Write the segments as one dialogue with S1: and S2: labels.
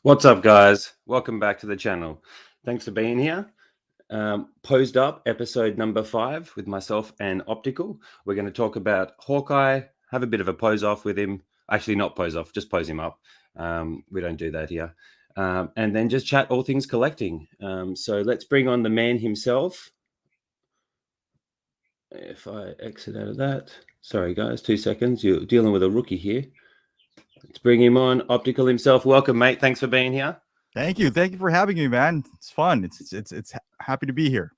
S1: What's up, guys? Welcome back to the channel. Thanks for being here. Posed Up, episode number 5 with myself and Optical. We're going to talk about Hawkeye, have a bit of a pose off with him. Actually, not pose off, just pose him up. We don't do that here. And then just chat all things collecting. So let's bring on the man himself. If I exit out of that. Sorry, guys, 2 seconds. You're dealing with a rookie here. Let's bring him on. Optical himself. Welcome, mate. Thanks for being here.
S2: Thank you for having me, man. It's fun. It's happy to be here.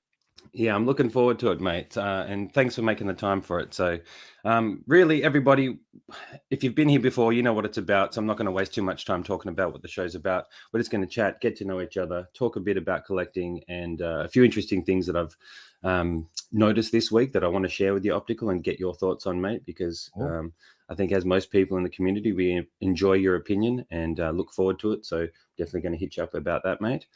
S1: Yeah, I'm looking forward to it, mate. And thanks for making the time for it. So, really, everybody, if you've been here before, you know what it's about. So I'm not going to waste too much time talking about what the show's about. We're just going to chat, get to know each other, talk a bit about collecting, and a few interesting things that I've noticed this week that I want to share with you, Optical, and get your thoughts on, mate, because I think as most people in the community, we enjoy your opinion and look forward to it. So definitely going to hit you up about that, mate.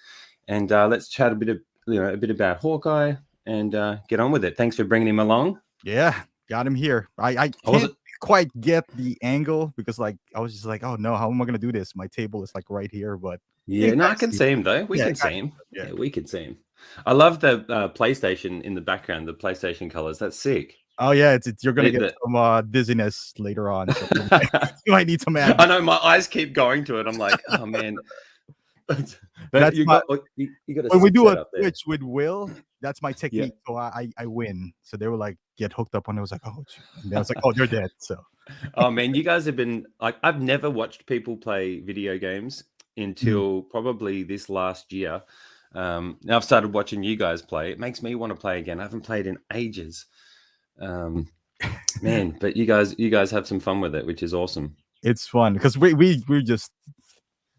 S1: And let's chat a bit about Hawkeye and get on with it. Thanks for bringing him along.
S2: Yeah, got him here. I can't quite get the angle because I was just like, oh no, how am I gonna do this? My table is like right here, but
S1: yeah, no, I can see him though. We can see him. Yeah, we can see him. I love the PlayStation in the background, the PlayStation colors. That's sick.
S2: Oh yeah, you're gonna get some dizziness later on. So you might need some.
S1: I know my eyes keep going to it. I'm like, oh man. But you got
S2: when we do a Twitch with Will, that's my technique. So I win. So they were like, get hooked up on it. I was like, oh, and I was like, oh, they're dead. So
S1: oh man, you guys have been like, I've never watched people play video games until probably this last year. Now I've started watching you guys play. It makes me want to play again. I haven't played in ages. Man, but you guys have some fun with it, which is awesome.
S2: It's fun because we're just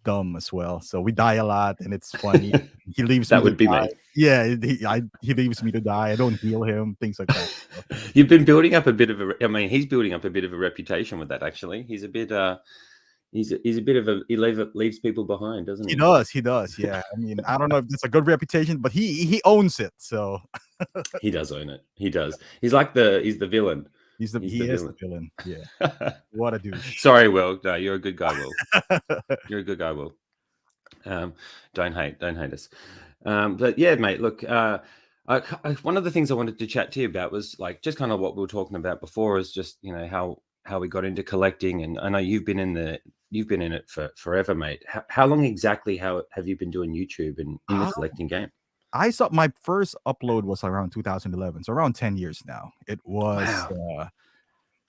S2: dumb as well, so we die a lot and it's funny. He leaves
S1: that would be
S2: die.
S1: me.
S2: Yeah, he leaves me to die. I don't heal him, things like that.
S1: You've been building up a bit of he's building up a bit of a reputation with that. Actually, he's a bit he's a bit of a he leaves people behind, doesn't he?
S2: He does. Yeah, I mean, I don't know if it's a good reputation, but he owns it. So
S1: he does own it. He does. He's the villain.
S2: He is the villain. Yeah. What a douche.
S1: Sorry, Will. No, you're a good guy, Will. You're a good guy, Will. Don't hate us. But yeah, mate, look, one of the things I wanted to chat to you about was like just kind of what we were talking about before is just, you know, how we got into collecting. And I know you've been in it for forever, mate. How long exactly have you been doing YouTube and in the collecting game?
S2: I saw my first upload was around 2011, so around 10 years now. It was,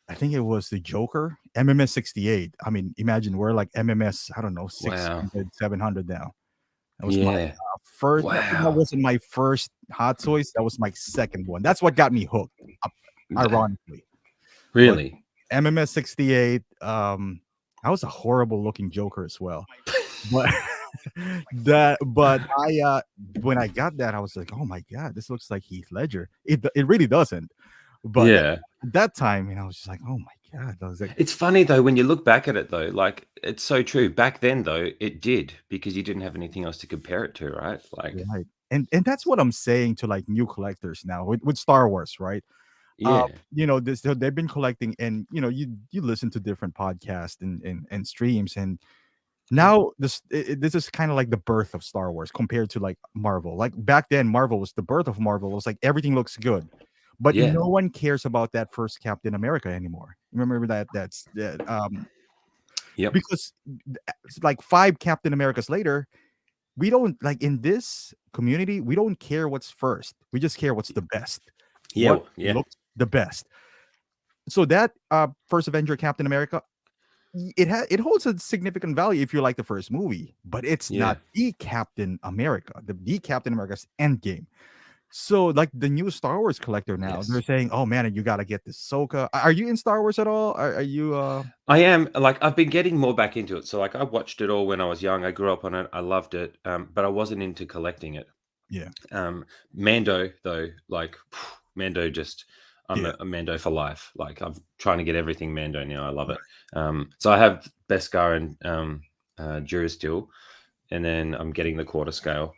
S2: I think it was the Joker, MMS 68. I mean, imagine we're like MMS, I don't know, 600, 700 now. That was my first. That wasn't my first hot toys. That was my second one. That's what got me hooked, ironically.
S1: Really?
S2: But MMS 68. I was a horrible looking Joker as well. But I when I got that, I was like, oh my god, this looks like Heath Ledger. It really doesn't. But at that time, I was just like, oh my god. I was like,
S1: it's funny though when you look back at it though, like it's so true. Back then though, it did because you didn't have anything else to compare it to, right? Like,
S2: right. And that's what I'm saying to like new collectors now with Star Wars, right?
S1: Yeah.
S2: They've been collecting, and you listen to different podcasts and streams, and now this is kind of like the birth of Star Wars compared to like Marvel. Like back then, Marvel was the birth of Marvel. It was like everything looks good, but no one cares about that first Captain America anymore. Remember that? Because like 5 Captain Americas later, we don't like in this community. We don't care what's first. We just care what's the best. What looks the best. So that first Avenger Captain America, it holds a significant value if you like the first movie, but it's not the Captain America. The Captain America's Endgame. So like the new Star Wars collector now, they're saying, oh man, you got to get this Ahsoka. Are you in Star Wars at all? Are you
S1: I am. Like I've been getting more back into it. So like I watched it all when I was young. I grew up on it. I loved it. But I wasn't into collecting it.
S2: Yeah.
S1: Mando though, like Mando just I'm a Mando for life. Like I'm trying to get everything Mando now. I love it. So I have Beskar and Durasteel, and then I'm getting the quarter scale.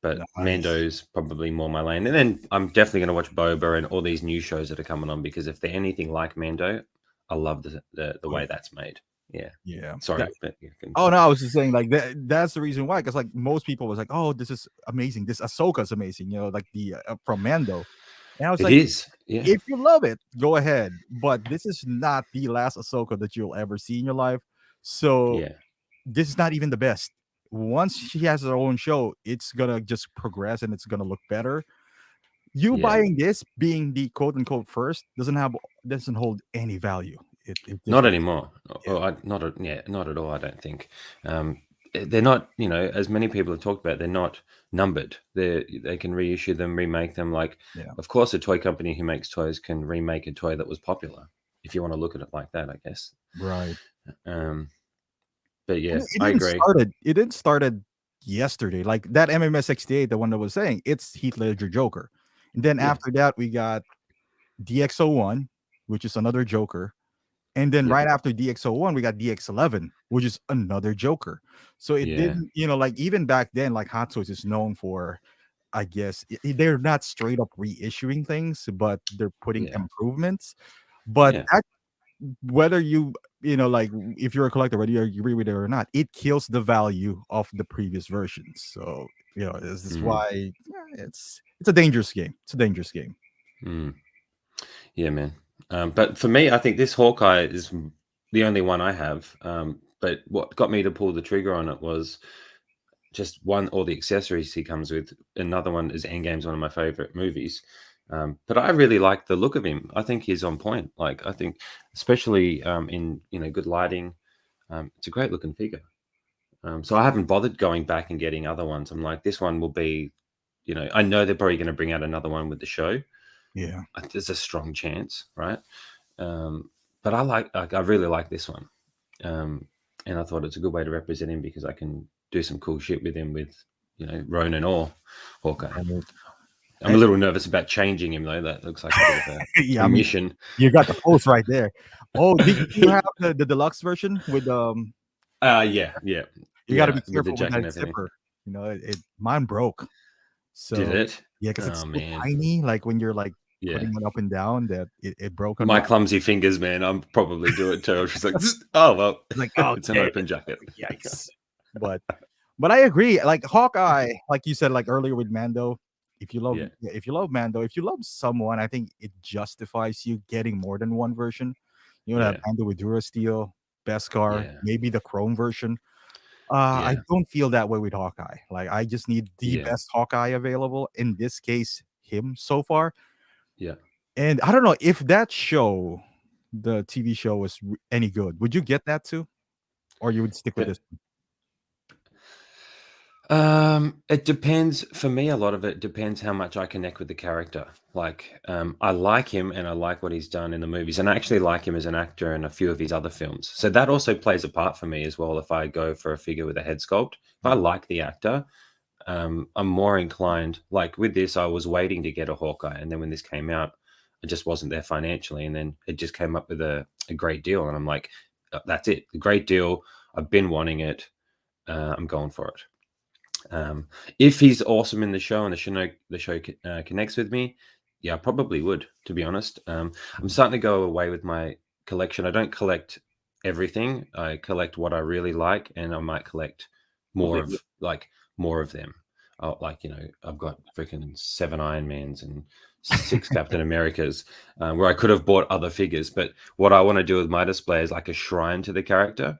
S1: But Mando's probably more my lane. And then I'm definitely going to watch Boba and all these new shows that are coming on, because if they're anything like Mando, I love the way that's made. Yeah.
S2: Yeah.
S1: Sorry, but you can
S2: Oh no,
S1: finish.
S2: I was just saying like that's the reason why, because like most people was like, oh, this is amazing, this Ahsoka's amazing, like the from Mando. And I was
S1: It
S2: like,
S1: is. Yeah.
S2: if you love it, go ahead. But this is not the last Ahsoka that you'll ever see in your life. So
S1: Yeah.
S2: this is not even the best. Once she has her own show, it's gonna just progress and it's gonna look better. You
S1: Yeah.
S2: buying this, being the quote unquote first, doesn't hold any value. It just
S1: Not anymore.
S2: yeah.
S1: Not at all. I don't think. They're not. As many people have talked about, they're not numbered. They can reissue them, remake them. Like,
S2: Yeah.
S1: of course, a toy company who makes toys can remake a toy that was popular. If you want to look at it like that, I guess.
S2: Right.
S1: Um, but
S2: And
S1: yeah,
S2: it
S1: I
S2: didn't
S1: agree.
S2: started. It didn't started yesterday. Like that MMS 68, the one that was saying it's Heath Ledger Joker, and then
S1: Yeah.
S2: after that we got DX01, which is another Joker, and then
S1: Yep.
S2: right after DX01 we got DX11, which is another Joker. So it
S1: Yeah.
S2: didn't, like even back then, like Hot Toys is known for, I guess they're not straight up reissuing things, but they're putting
S1: Yeah.
S2: improvements. But
S1: Yeah.
S2: that, whether like if you're a collector, whether you agree with it or not, it kills the value of the previous versions. So this is
S1: Mm,
S2: why it's a dangerous game. It's a dangerous game.
S1: mm. Yeah, man. But for me, I think this Hawkeye is the only one I have. But what got me to pull the trigger on it was just one, all the accessories he comes with. Another one is Endgame's one of my favorite movies. But I really like the look of him. I think he's on point. Like, I think, especially in good lighting, it's a great looking figure. So I haven't bothered going back and getting other ones. I'm like, this one will be, I know they're probably going to bring out another one with the show.
S2: Yeah.
S1: There's a strong chance, right? But I really like this one, and I thought it's a good way to represent him because I can do some cool shit with him with Ronin or Hawkeye.
S2: Right.
S1: I'm a little nervous about changing him though. That looks like a bit of
S2: Yeah,
S1: a
S2: I mean,
S1: mission.
S2: you got the post right there. Oh, did you have the deluxe version with
S1: Yeah,
S2: you got to be
S1: with the
S2: careful with
S1: jacket and
S2: that
S1: everything.
S2: zipper. Mine broke.
S1: Did
S2: So
S1: it?
S2: yeah, because it's
S1: Oh
S2: so
S1: man,
S2: tiny. Like when you're like
S1: yeah.
S2: putting it up and down, that it broke on
S1: My
S2: my
S1: clumsy fingers, man. I'm probably do it too. I'm just like, oh well,
S2: like,
S1: it's an
S2: okay,
S1: open jacket.
S2: yikes. But I agree. Like Hawkeye, like you said, like earlier with Mando,
S1: Yeah,
S2: if you love Mando, if you love someone, I think it justifies you getting more than one version. That
S1: yeah,
S2: Mando with Dura Steel, Beskar,
S1: yeah,
S2: maybe the Chrome version. I
S1: yeah,
S2: don't feel that way with Hawkeye. Like I just need the
S1: yeah,
S2: best Hawkeye available. In this case, him so far.
S1: yeah.
S2: And I don't know if that show, the TV show, was any good. Would you get that too, or you would stick with this?
S1: It depends. For me, a lot of it depends how much I connect with the character. Like, I like him and I like what he's done in the movies, and I actually like him as an actor in a few of his other films. So that also plays a part for me as well. If I go for a figure with a head sculpt, if I like the actor, I'm more inclined. Like with this, I was waiting to get a Hawkeye, and then when this came out, I just wasn't there financially, and then it just came up with a great deal, and I'm like, that's it, a great deal. I've been wanting it. I'm going for it. If he's awesome in the show and the show connects with me, yeah, I probably would. To be honest, I'm starting to go away with my collection. I don't collect everything. I collect what I really like, and I might collect more of more of them. Like I've got freaking 7 Iron Mans and 6 Captain Americas, where I could have bought other figures. But what I want to do with my display is like a shrine to the character.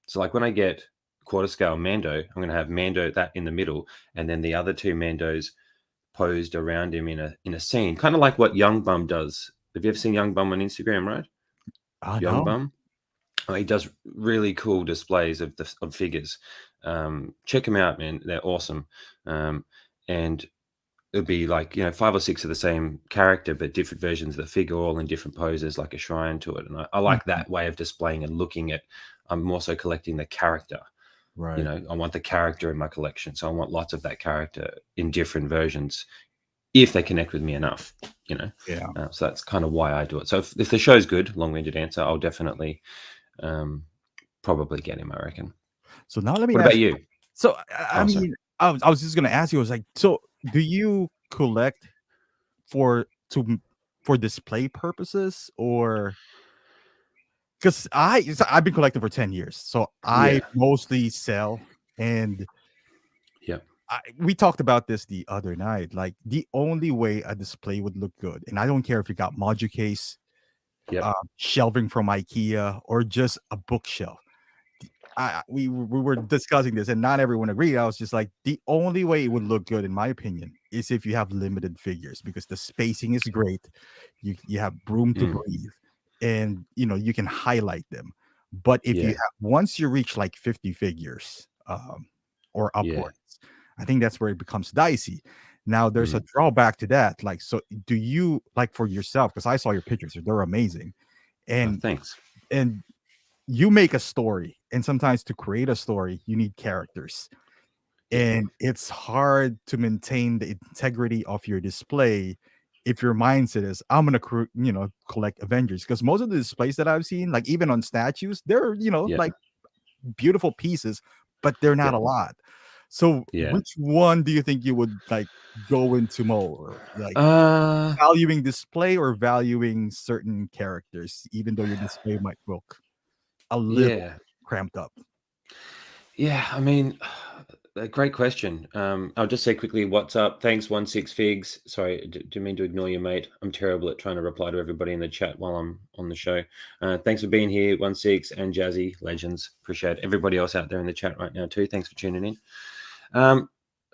S1: So like when I get quarter scale Mando, I'm going to have Mando that in the middle, and then the other 2 Mandos posed around him in a scene, kind of like what Young Bum does. Have you ever seen Young Bum on Instagram, right? Young
S2: No.
S1: Bum. Oh, he does really cool displays of figures. Check them out, man. They're awesome. And it'll be like 5 or 6 of the same character, but different versions of the figure, all in different poses, like a shrine to it. And I like
S2: Mhm.
S1: that way of displaying and looking at. I'm also collecting the character.
S2: Right.
S1: I want the character in my collection, so I want lots of that character in different versions if they connect with me enough.
S2: Yeah.
S1: So that's kind of why I do it. So if the show's good, long-winded answer, I'll definitely probably get him, I reckon.
S2: So now let me
S1: What about
S2: ask.
S1: you?
S2: So I
S1: Oh, sorry.
S2: mean, I was just gonna ask you. I was like, so do you collect for to for display purposes, or because I've been collecting for 10 years, so I mostly sell. And
S1: yeah,
S2: we talked about this the other night. Like, the only way a display would look good, and I don't care if you got module case,
S1: yeah,
S2: shelving from IKEA, or just a bookshelf. We were discussing this, and not everyone agreed. I was just like, the only way it would look good, in my opinion, is if you have limited figures, because the spacing is great. You have room to breathe, and you can highlight them. But if you have, once you reach like 50 figures, or upwards, I think that's where it becomes dicey. Now, there's a drawback to that. Like, so do you, like, for yourself? Because I saw your pictures; they're amazing, and
S1: thanks.
S2: and you make a story, and sometimes to create a story you need characters, and it's hard to maintain the integrity of your display if your mindset is, I'm gonna collect Avengers, because most of the displays that I've seen, like even on statues, they're like beautiful pieces, but they're not a lot. So which one do you think you would like go into more, like valuing display or valuing certain characters, even though your display might look a little cramped up?
S1: Yeah, I mean, a great question. I'll just say quickly, what's up? Thanks, 16figs. Sorry, didn't mean to ignore you, mate. I'm terrible at trying to reply to everybody in the chat while I'm on the show. Thanks for being here, 16 and Jazzy, legends. Appreciate everybody else out there in the chat right now too. Thanks for tuning in.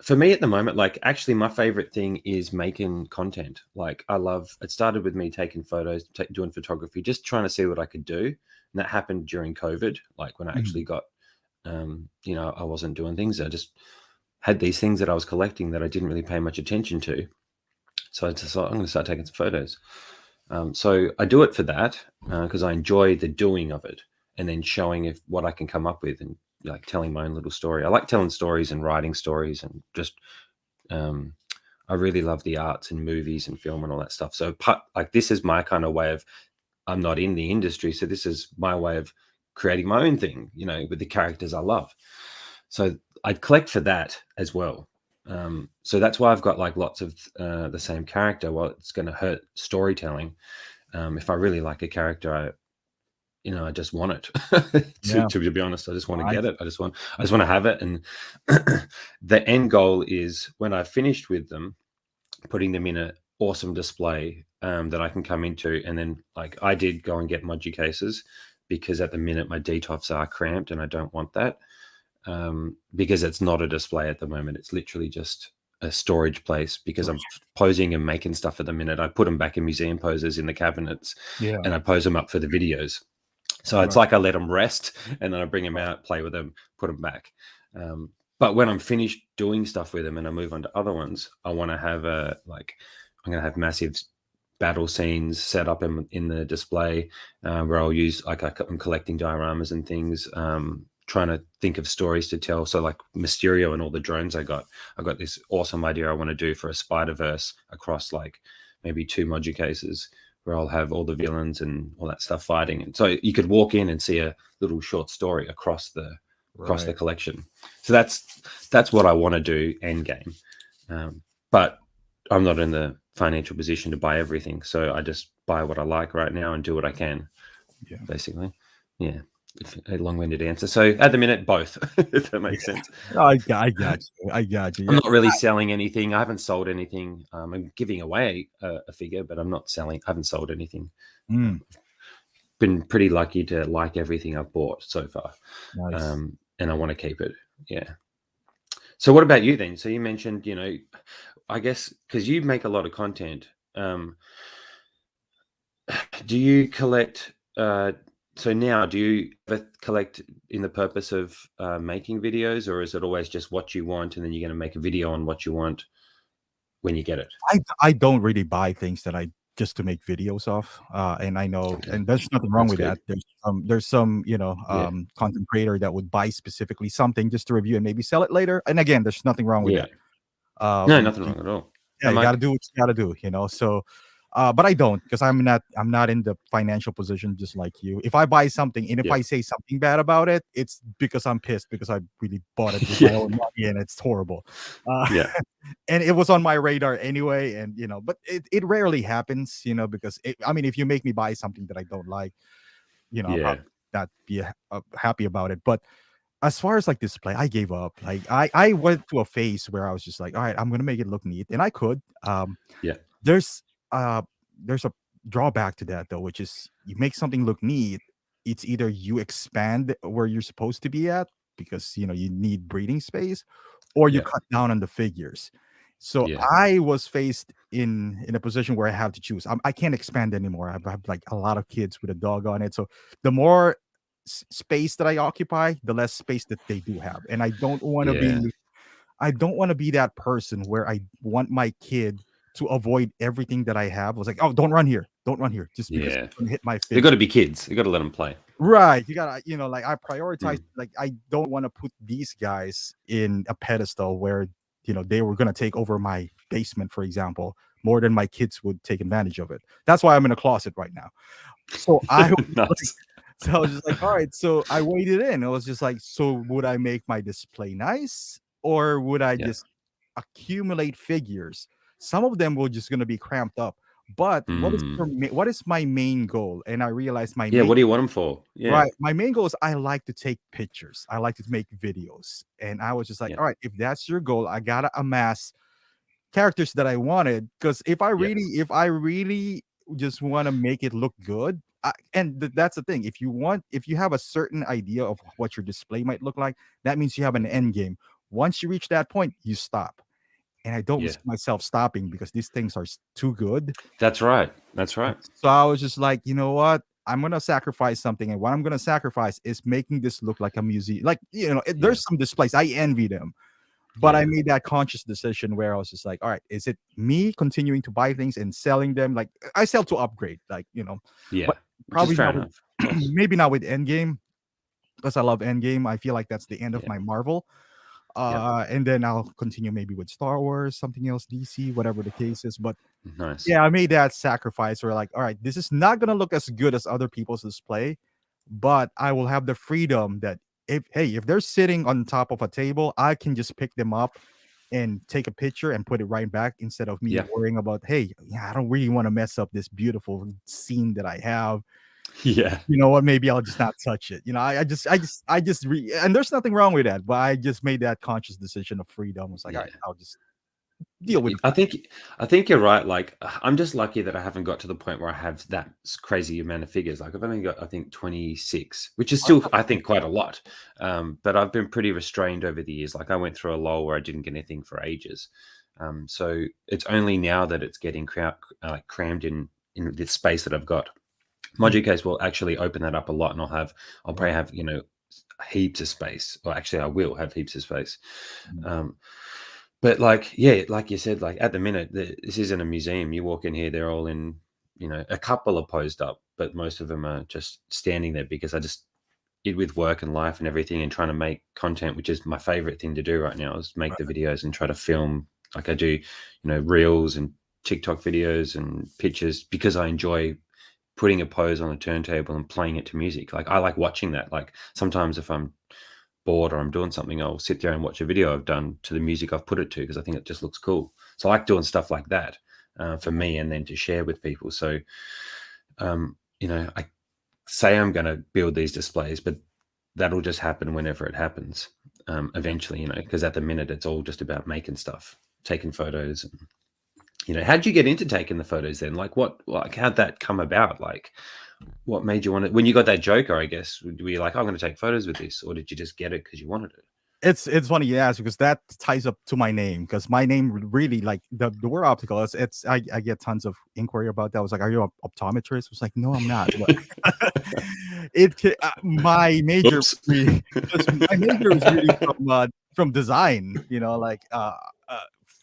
S1: For me at the moment, like, actually my favorite thing is making content. Like, it started with me taking photos, doing photography, just trying to see what I could do. And that happened during COVID, like when I actually got, I wasn't doing things. I just had these things that I was collecting that I didn't really pay much attention to. So I just thought, I'm going to start taking some photos. So I do it for that because I enjoy the doing of it, and then showing what I can come up with, and like telling my own little story. I like telling stories and writing stories, and just I really love the arts and movies and film and all that stuff. So like, this is my kind of way of, I'm not in the industry, so this is my way of creating my own thing, with the characters I love. So I'd collect for that as well. So that's why I've got like lots of the same character. Well, it's going to hurt storytelling. If I really like a character, I just want it. To be honest, I just want to get it. I just want to have it. And the end goal is, when I've finished with them, putting them in an awesome display that I can come into. And then, like, I did go and get module cases, because at the minute my detops are cramped, and I don't want that, because it's not a display at the moment. It's literally just a storage place, because I'm posing and making stuff at the minute. I put them back in museum poses in the cabinets, and I pose them up for the videos. So it's like I let them rest, and then I bring them out, play with them, put them back. But when I'm finished doing stuff with them and I move on to other ones, I want to have I'm going to have massive battle scenes set up in the display, where I'll use, like, I'm collecting dioramas and things, trying to think of stories to tell. So like Mysterio and all the drones I got this awesome idea I want to do for a Spider-Verse across like maybe 2 module cases, where I'll have all the villains and all that stuff fighting. And so you could walk in and see a little short story across the collection. So that's what I want to do end game. But I'm not in the financial position to buy everything. So I just buy what I like right now and do what I can, basically. Yeah. A long-winded answer. So at the minute, both, if that makes sense.
S2: I got you.
S1: I'm not really selling anything. I haven't sold anything. I'm giving away a figure, but I'm not selling. I haven't sold anything. Been pretty lucky to like everything I've bought so far.
S2: Nice.
S1: And I want to keep it. Yeah. So what about you then? So you mentioned, I guess, because you make a lot of content. Do you collect? So now, do you ever collect in the purpose of making videos, or is it always just what you want, and then you're going to make a video on what you want when you get it?
S2: I don't really buy things that I just to make videos of, and I know, and there's nothing wrong with that. There's some content creator that would buy specifically something just to review and maybe sell it later. And again, there's nothing wrong with that.
S1: No, nothing wrong at all.
S2: Yeah, you got to do what you got to do, So, but I don't, because I'm not in the financial position just like you. If I buy something and if I say something bad about it, it's because I'm pissed, because I really bought it with my own money and it's horrible. And it was on my radar anyway, and but it rarely happens, because if you make me buy something that I don't like, I'll not be happy about it. But as far as like display, I gave up. Like I went to a phase where I was just like, all right, I'm gonna make it look neat, and I could.
S1: Yeah.
S2: There's uh there's a drawback to that though, which is you make something look neat. It's either you expand where you're supposed to be at because you need breathing space, or you
S1: Yeah.
S2: cut down on the figures. So
S1: Yeah.
S2: I was faced in a position where I have to choose. I can't expand anymore. I have like a lot of kids with a dog on it. So the more space that I occupy, the less space that they do have. And
S1: Yeah.
S2: I don't want to be that person where I want my kid to avoid everything that I have. I was like, oh, don't run here. Don't run here. Just because
S1: Yeah.
S2: it's gonna hit my
S1: They
S2: figure.
S1: got to be kids. You got to let them play.
S2: Right. You gotta, like I prioritize, like I don't want to put these guys in a pedestal where, they were gonna take over my basement, for example, more than my kids would take advantage of it. That's why I'm in a closet right now. So I was
S1: Nice.
S2: so I was just like, all right. So I waited in. I was just like, so would I make my display nice, or would I
S1: Yeah.
S2: just accumulate figures? Some of them were just gonna be cramped up. But what is my main goal? And I realized my
S1: Yeah.
S2: main
S1: What do you want them for? Yeah.
S2: right. My main goal is I like to take pictures. I like to make videos. And I was just like,
S1: Yeah.
S2: all right, if that's your goal, I gotta amass characters that I wanted. Because if I really just want to make it look good, that's the thing. If you have a certain idea of what your display might look like, that means you have an end game. Once you reach that point, you stop. And I don't see myself stopping because these things are too good.
S1: That's right. That's right.
S2: So I was just like, you know what? I'm gonna sacrifice something, and what I'm gonna sacrifice is making this look like a museum. Like, there's some displays I envy them, but I made that conscious decision where I was just like, all right, is it me continuing to buy things and selling them? Like, I sell to upgrade, like,
S1: Yeah.
S2: but probably
S1: fair
S2: not
S1: enough.
S2: maybe not with Endgame, because I love Endgame. I feel like that's the end of my Marvel. And then I'll continue maybe with Star Wars, something else, DC, whatever the case is. But
S1: Nice.
S2: yeah, I made that sacrifice where like, all right, this is not gonna look as good as other people's display, but I will have the freedom that if they're sitting on top of a table, I can just pick them up and take a picture and put it right back instead of me worrying about, hey, I don't really want to mess up this beautiful scene that I have.
S1: Yeah.
S2: You know what? Maybe I'll just not touch it. And there's nothing wrong with that, but I just made that conscious decision of freedom. It's like, all right, I'll just deal with it.
S1: I think you're right. Like, I'm just lucky that I haven't got to the point where I have that crazy amount of figures. Like, I've only got, I think, 26, which is still, I think, quite a lot. But I've been pretty restrained over the years. Like, I went through a lull where I didn't get anything for ages. So it's only now that it's getting crammed in the space that I've got. Modular case will actually open that up a lot, and I'll probably have heaps of space. Or actually, I will have heaps of space. But like you said, like at the minute, this isn't a museum. You walk in here, they're all in, a couple are posed up, but most of them are just standing there because with work and life and everything and trying to make content, which is my favorite thing to do right now, is make the videos and try to film. Like I do, reels and TikTok videos and pictures because I enjoy putting a pose on a turntable and playing it to music. Like I like watching that. Like sometimes if I'm bored or I'm doing something, I'll sit there and watch a video I've done to the music I've put it to because I think it just looks cool. So I like doing stuff like that for me and then to share with people. So, I say I'm going to build these displays, but that'll just happen whenever it happens eventually, because at the minute it's all just about making stuff, taking photos. And, how'd you get into taking the photos then? Like how'd that come about? Like, what made you want it? When you got that Joker, I guess, were you like, I'm going to take photos with this? Or did you just get it because you wanted it?
S2: It's funny you ask because that ties up to my name because my name really like the word optical. I get tons of inquiry about that. I was like, are you an optometrist? I was like, no, I'm not. My major is really from design. Like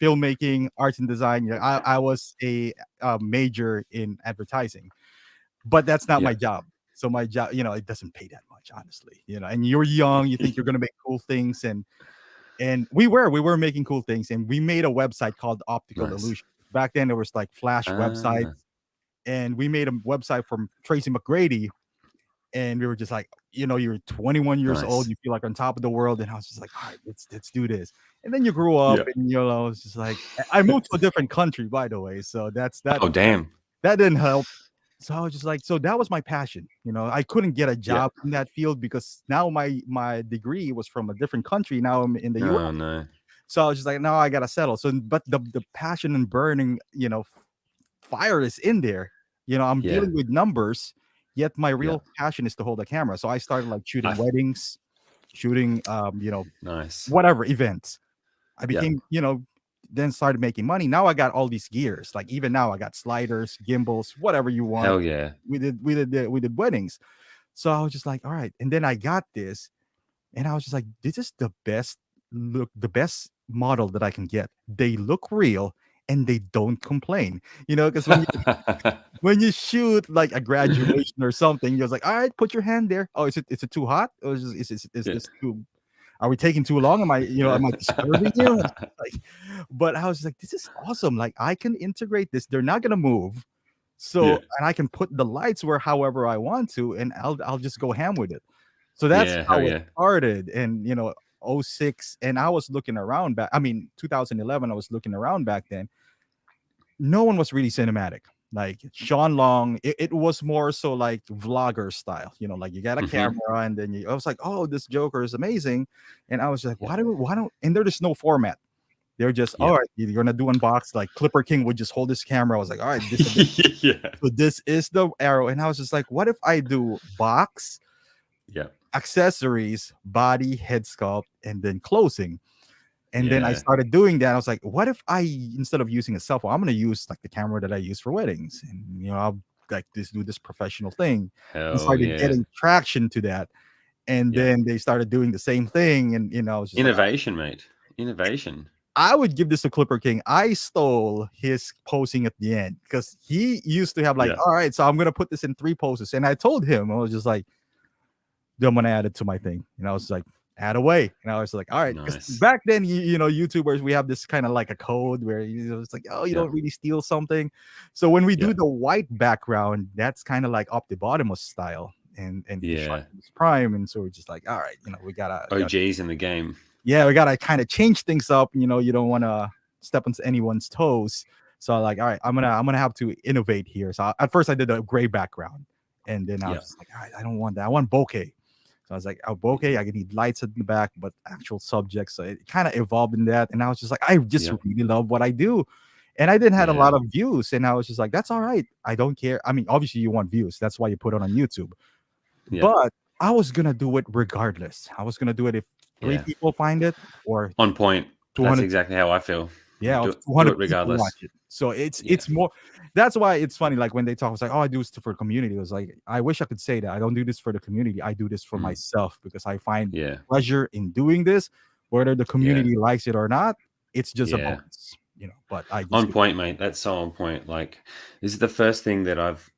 S2: filmmaking, arts and design. I was a major in advertising, but that's not my job. So my job, it doesn't pay that much, honestly. And you're young, you think you're gonna make cool things, and we were making cool things, and we made a website called Optical Illusion. Back then, there was like Flash websites, and we made a website from Tracy McGrady, and we were just like, you're 21 years old, you feel like on top of the world, and I was just like, all right, let's do this. And then you grew up, and it's just like, I moved to a different country, by the way, so that's that.
S1: Oh, damn.
S2: That didn't help. So I was just like, so that was my passion. I couldn't get a
S1: Yeah.
S2: job in that field because now my degree was from a different country. Now I'm in the US.
S1: Oh no.
S2: So I was just like, no, I gotta settle. So, but the passion and burning, fire is in there. I'm
S1: Yeah.
S2: dealing with numbers, yet my
S1: Yeah.
S2: real passion is to hold a camera. So I started like shooting
S1: I
S2: weddings, shooting,
S1: nice.
S2: whatever events. I
S1: Yeah.
S2: became, then started making money. Now I got all these gears. Like even now I got sliders, gimbals, whatever you want.
S1: Hell yeah.
S2: We did weddings. So I was just like, all right. And then I got this, and I was just like, this is the best model that I can get. They look real and they don't complain. Because when you shoot like a graduation or something, you're like, all right, put your hand there. Oh, is it too hot? Or is
S1: Yeah.
S2: this too, are we taking too long? Am I disturbing you? Like, but I was like, this is awesome. Like I can integrate this. They're not gonna move. So,
S1: Yeah.
S2: and I can put the lights where however I want to, and I'll just go ham with it. So that's
S1: Yeah. Hell
S2: how it
S1: yeah.
S2: started. And '06, and I was looking around 2011, I was looking around back then. No one was really cinematic. Like Sean Long, it was more so like vlogger style, like you got a camera, and then I was like, oh, this Joker is amazing. And I was like,
S1: Yeah.
S2: why don't, and there's no format. They're just,
S1: Yeah.
S2: all right, you're gonna do unbox. Like Clipper King would just hold his camera. I was like, all right,
S1: Yeah.
S2: so this is the arrow. And I was just like, what if I do box,
S1: Yeah.
S2: accessories, body, head sculpt, and then closing? And then I
S1: Yeah.
S2: started doing that. I was like, what if I, instead of using a cell phone, I'm going to use like the camera that I use for weddings, and I'll like do this professional thing, and
S1: Hell
S2: started
S1: yeah.
S2: getting traction to that. And
S1: Yeah.
S2: then they started doing the same thing, and I was just like,
S1: Innovation, mate. Innovation.
S2: I would give this to Clipper King. I stole his posing at the end because he used to have like,
S1: Yeah.
S2: all right, so I'm gonna put this in 3 poses, and I told him, I was just like, I'm gonna add it to my thing, and I was like, add away, and I was like, all right, because
S1: Nice.
S2: back then, YouTubers, we have this kind of like a code where it's like, oh, you
S1: Yeah.
S2: don't really steal something. So when we do
S1: Yeah.
S2: the white background, that's kind of like Optibotimus style, and
S1: Yeah.
S2: Prime, and so we're just like, all right, we gotta
S1: OGs in the game.
S2: yeah, we gotta kind of change things up. You don't want to step on anyone's toes. So like, all right, I'm gonna have to innovate here. So at first I did a gray background, and then I was just like, all right, I don't want that. I want bokeh. So I was like, oh, bokeh, I need lights in the back, but actual subjects. So it kind of evolved in that, and I was just like, I just really love what I do. And I didn't have a lot of views, and I was just like, that's all right. I don't care. I mean, obviously you want views. That's why you put it on YouTube. But I was gonna do it regardless. I was gonna do it if 3 people find it, or
S1: on point.
S2: 200.
S1: That's exactly how I feel.
S2: Yeah,
S1: do
S2: 200
S1: it regardless.
S2: watch it. So it's more. That's why it's funny. Like when they talk, it's like, oh, I do this for community. It was like, I wish I could say that I don't do this for the community. I do this for myself because I find pleasure in doing this. Whether the community likes it or not, it's just a bonus. But I just
S1: on point, mate. That's so on point. Like this is the first thing that I've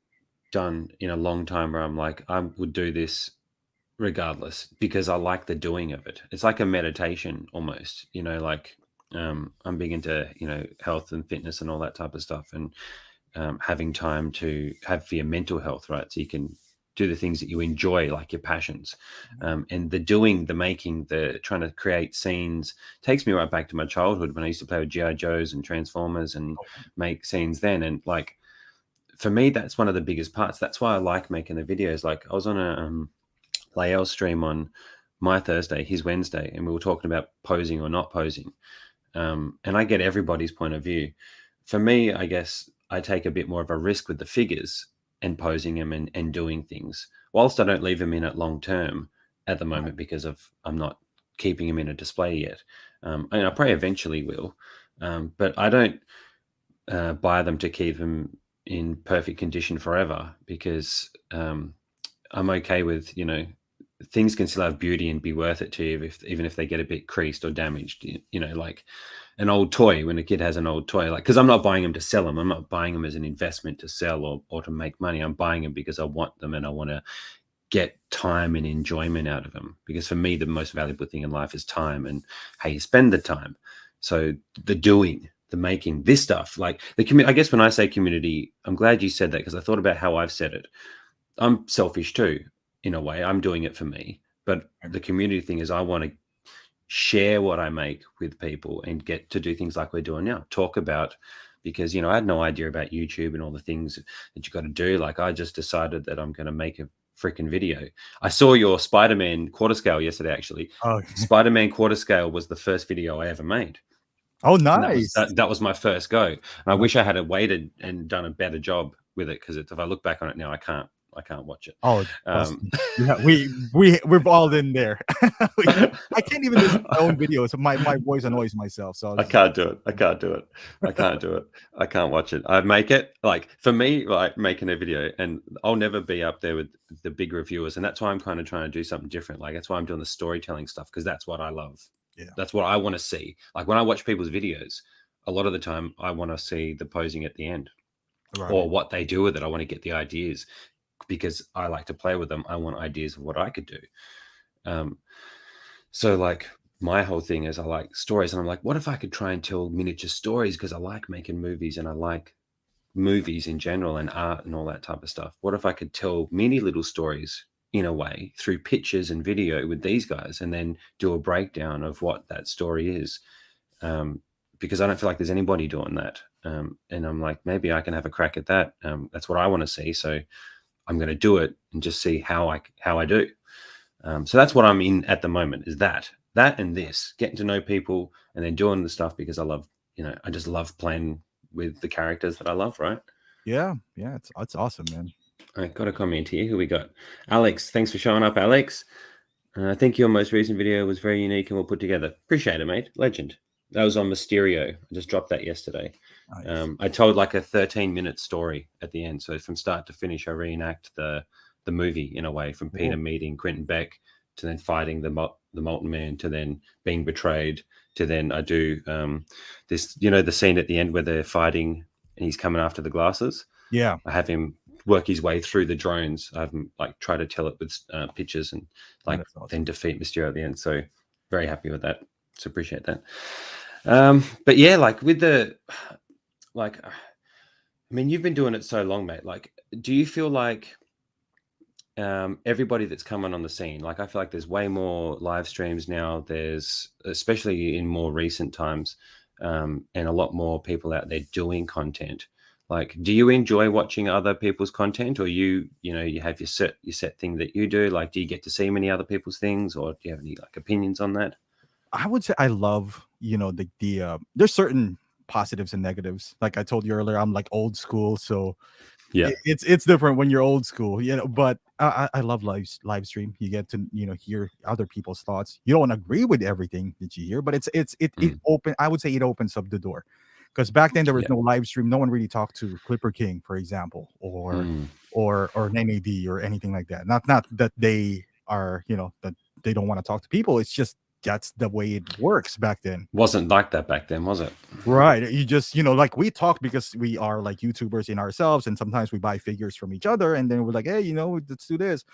S1: done in a long time where I'm like, I would do this regardless because I like the doing of it. It's like a meditation almost, like I'm big into, health and fitness and all that type of stuff, and having time to have for your mental health, right? So you can do the things that you enjoy, like your passions, and the doing, the making, the trying to create scenes takes me right back to my childhood when I used to play with G.I. Joes and Transformers and make scenes then. And like, for me, that's one of the biggest parts. That's why I like making the videos. Like I was on a Lael stream on my Thursday, his Wednesday, and we were talking about posing or not posing. And I get everybody's point of view. For me, I guess I take a bit more of a risk with the figures and posing them and doing things, whilst I don't leave them in it long term at the moment because I'm not keeping them in a display yet. And I probably eventually will, but I don't buy them to keep them in perfect condition forever because I'm okay with, things can still have beauty and be worth it to you even if they get a bit creased or damaged, like an old toy. When a kid has an old toy, like, because I'm not buying them to sell them, I'm not buying them as an investment to sell or to make money. I'm buying them because I want them and I want to get time and enjoyment out of them, because for me the most valuable thing in life is time and how you spend the time. So the doing, the making, this stuff, like the community. I guess when I say community, I'm glad you said that, because I thought about how I've said it. I'm selfish too, in a way. I'm doing it for me, but the community thing is I want to share what I make with people and get to do things like we're doing now, talk about because I had no idea about YouTube and all the things that you got to do. Like, I just decided that I'm going to make a freaking video. I saw your Spider-Man quarter scale yesterday. Actually,
S2: Oh,
S1: Spider-Man quarter scale was the first video I ever made.
S2: oh,
S1: And
S2: nice.
S1: that was my first go. And I wish I had waited and done a better job with it, because if I look back on it now, I can't watch it.
S2: Oh, trust me. Yeah, we've all been there. I can't even listen to my own videos. My voice annoys myself. So
S1: I can't do it. I can't do it. I can't do it. I can't watch it. I make it, like, for me, like, making a video, and I'll never be up there with the big reviewers. And that's why I'm kind of trying to do something different. Like, that's why I'm doing the storytelling stuff, because that's what I love.
S2: Yeah.
S1: That's what I want to see. Like, when I watch people's videos, a lot of the time I want to see the posing at the end,
S2: Right.
S1: or what they do with it. I want to get the ideas, because I like to play with them. I want ideas of what I could do. So, like, my whole thing is I like stories, and I'm like, what if I could try and tell miniature stories? Because I like making movies, and I like movies in general and art and all that type of stuff. What if I could tell many little stories in a way through pictures and video with these guys, and then do a breakdown of what that story is? Because I don't feel like there's anybody doing that. And I'm like, maybe I can have a crack at that. That's what I want to see. So I'm going to do it and just see how I do. So that's what I'm in at the moment, is that and this, getting to know people, and then doing the stuff because I love, I just love playing with the characters that I love, right?
S2: Yeah, it's awesome, man.
S1: I got a comment here. Who we got? Alex, thanks for showing up, Alex. I think your most recent video was very unique and well put together. Appreciate it, mate. Legend. That was on Mysterio. I just dropped that yesterday. Nice. I told like a 13-minute story at the end. So from start to finish, I reenact the movie in a way, from Peter meeting Quentin Beck to then fighting the Molten Man, to then being betrayed, to then I do this, the scene at the end where they're fighting and he's coming after the glasses.
S2: Yeah.
S1: I have him work his way through the drones. I have him like try to tell it with pictures, and like awesome. Then defeat Mysterio at the end. So very happy with that. So appreciate that. But yeah, like with the, like, I mean, you've been doing it so long, mate. Like, do you feel like everybody that's coming on the scene, like, I feel like there's way more live streams now. There's, especially in more recent times, and a lot more people out there doing content. Like, do you enjoy watching other people's content, or you have your set thing that you do? Like, do you get to see many other people's things, or do you have any like opinions on that?
S2: I would say I love, there's certain positives and negatives. Like I told you earlier, I'm like old school, so yeah, it's different when you're old school, but I love live stream. You get to hear other people's thoughts. You don't agree with everything that you hear, but it open. I would say it opens up the door, because back then there was no live stream. No one really talked to Clipper King, for example, or NAD or anything like that. Not that they are that they don't want to talk to people. It's just that's the way it works back then.
S1: Wasn't like that back then, was it?
S2: Right. You just, like we talk because we are like YouTubers in ourselves, and sometimes we buy figures from each other, and then we're like, hey, let's do this.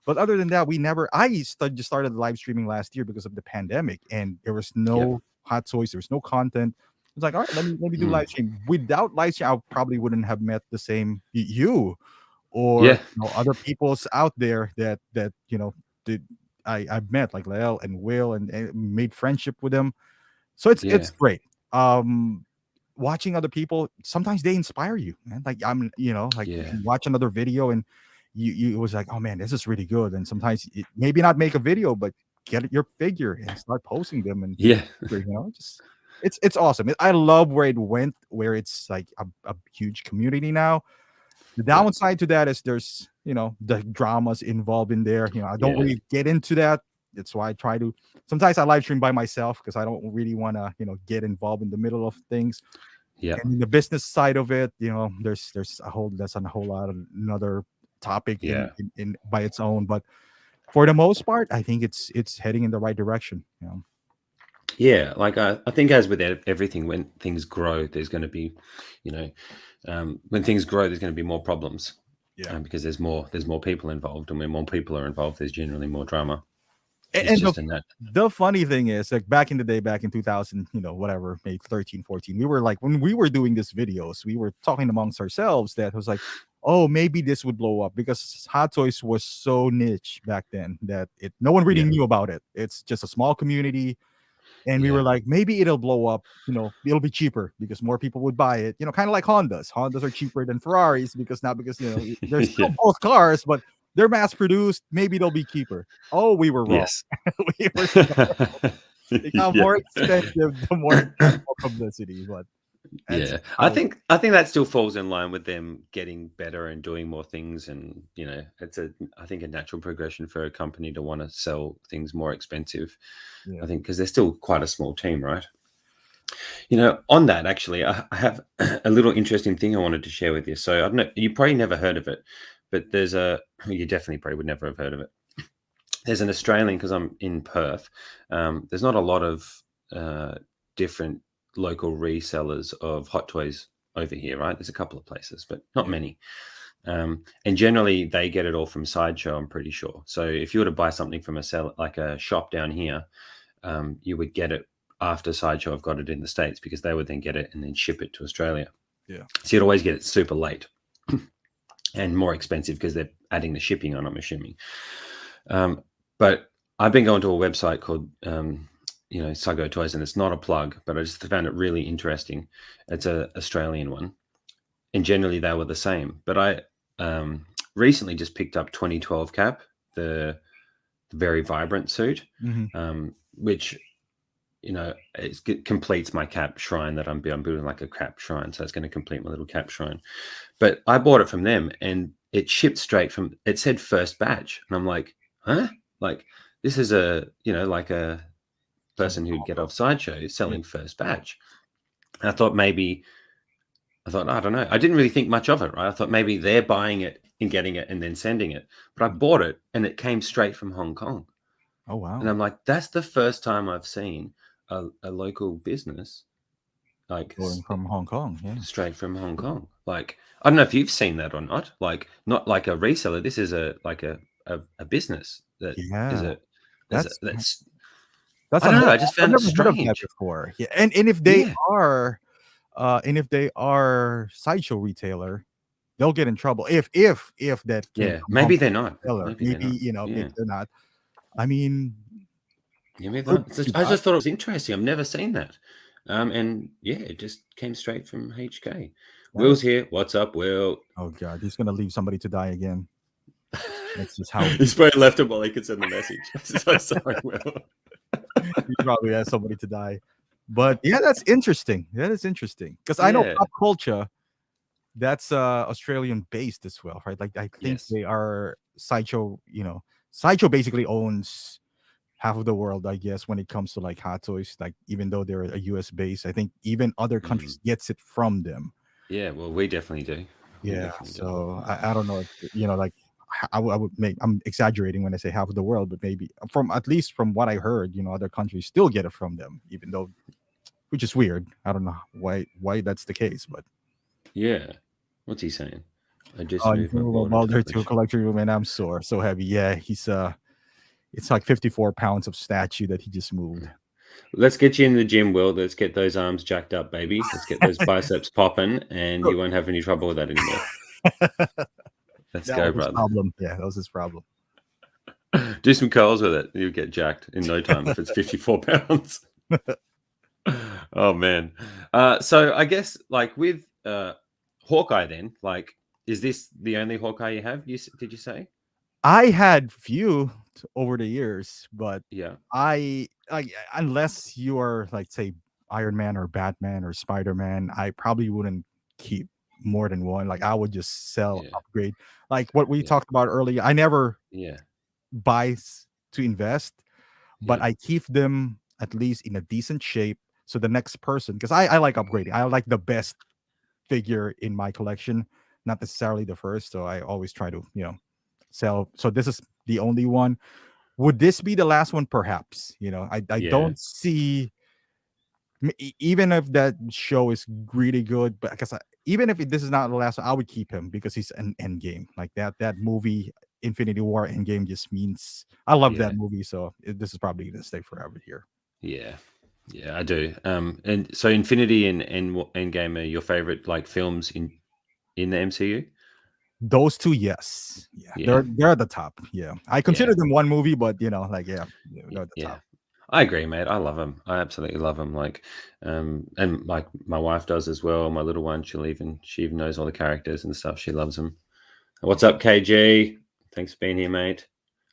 S2: But other than that, I just started live streaming last year because of the pandemic, and there was no hot toys, there was no content. It's like, all right, let me do live stream. Without live stream, I probably wouldn't have met the same you or other people's out there that I've met, like Lael and Will, and made friendship with them. So it's great. Watching other people, sometimes they inspire you, man. Like you watch another video and you was like, oh man, this is really good. And sometimes maybe not make a video, but get your figure and start posting them. And just it's awesome. I love where it went, where it's like a huge community now. The downside to that is there's the dramas involved in there. I don't really get into that. That's why I try to. Sometimes I live stream by myself because I don't really want to get involved in the middle of things. Yeah. And in the business side of it, there's a whole lot of another topic in by its own. But for the most part, I think it's heading in the right direction.
S1: Yeah, like I think, as with everything, when things grow, there's going to be, when things grow, there's going to be more problems. Yeah, because there's more people involved, and when more people are involved, there's generally more drama.
S2: And the funny thing is, like back in the day, back in 2000, whatever, maybe 13, 14, we were like, when we were doing these videos, we were talking amongst ourselves that was like, oh, maybe this would blow up, because Hot Toys was so niche back then that no one really knew about it. It's just a small community. And we were like, maybe it'll blow up, it'll be cheaper because more people would buy it, kind of like Hondas are cheaper than Ferraris because they're still both cars, but they're mass produced, maybe they'll be cheaper. Oh, we were wrong.
S1: Yes.
S2: We were they got more expensive the more publicity, but
S1: I think that still falls in line with them getting better and doing more things, and it's I think a natural progression for a company to want to sell things more expensive. I think because they're still quite a small team, right? On that, actually, I have a little interesting thing I wanted to share with you. So I don't know, you probably never heard of it, but you definitely probably would never have heard of it. There's an Australian, because I'm in Perth. There's not a lot of different local resellers of hot toys over here, right? There's a couple of places, but not many. And generally, they get it all from Sideshow, I'm pretty sure. So if you were to buy something from a shop down here, you would get it after Sideshow have got it in the States, because they would then get it and then ship it to Australia.
S2: Yeah.
S1: So you'd always get it super late and more expensive because they're adding the shipping on, I'm assuming. But I've been going to a website called, Sago Toys, and it's not a plug, but I just found it really interesting. It's an Australian one, and generally they were the same. But I recently just picked up 2012 Cap, the very vibrant suit, which it completes my cap shrine that I'm building, like a cap shrine. So it's going to complete my little cap shrine. But I bought it from them, and it shipped straight from. It said first batch, and I'm like, huh? Like, this is like a person who'd get off Sideshow selling first batch. And I thought, I don't know. I didn't really think much of it, right? I thought maybe they're buying it and getting it and then sending it. But I bought it, and it came straight from Hong Kong.
S2: Oh, wow.
S1: And I'm like, that's the first time I've seen a local business like
S2: going from Hong Kong,
S1: straight from Hong Kong. Like, I don't know if you've seen that or not. Like, not like a reseller. This is a business that is that's I don't know. I just found it strange
S2: before. Yeah, and if they are Sideshow retailer, they'll get in trouble if that.
S1: Maybe they're not.
S2: Maybe they're not. I mean,
S1: I just thought it was interesting. I've never seen that. And it just came straight from HK. Will's here. What's up, Will?
S2: Oh God, he's gonna leave somebody to die again. That's just how
S1: he's probably left him while he could send the message. So sorry, Will.
S2: He probably has somebody to die. But that's interesting. That is interesting, because I know Pop Culture, that's Australian based as well, right? Like, I think they are Sideshow. Sideshow basically owns half of the world, I guess, when it comes to like hot toys. Like, even though they're a US base, I think even other countries gets it from them.
S1: Yeah, well, we definitely do.
S2: So I don't know if, like, I would I'm exaggerating when I say half of the world, but maybe at least from what I heard, other countries still get it from them, even though, which is weird. I don't know why that's the case, but
S1: what's he saying? I just
S2: Mulder to a collector room, and I'm sore, so heavy. Yeah, he's it's like 54 pounds of statue that he just moved.
S1: Let's get you in the gym, Will. Let's get those arms jacked up, baby. Let's get those biceps popping, and you won't have any trouble with that anymore. Let's go, brother.
S2: That was his problem.
S1: Do some curls with it. You'll get jacked in no time if it's 54 pounds. Oh, man. So I guess, like, with Hawkeye then, like, is this the only Hawkeye you have? Did you say?
S2: I had few over the years, but I unless you are like, say, Iron Man or Batman or Spider-Man, I probably wouldn't keep more than one. Like, I would just sell, upgrade, like what we talked about earlier. I never buy to invest, but I keep them at least in a decent shape, so the next person, because I like upgrading. I like the best figure in my collection, not necessarily the first. So I always try to sell. So this is the only one. Would this be the last one? Perhaps. I don't see, even if that show is really good, but because even if this is not the last one, I would keep him because he's an Endgame. Like that movie, Infinity War Endgame, just means I love that movie. So this is probably gonna stay forever here.
S1: Yeah, I do. And so Infinity and Endgame are your favorite, like, films in the MCU?
S2: Those two, yes. They're at the top. I consider them one movie, but they're at the top.
S1: I agree, mate. I love him. I absolutely love him. Like, and like my wife does as well. My little one, she even knows all the characters and stuff. She loves them. What's up, KG? Thanks for being here, mate.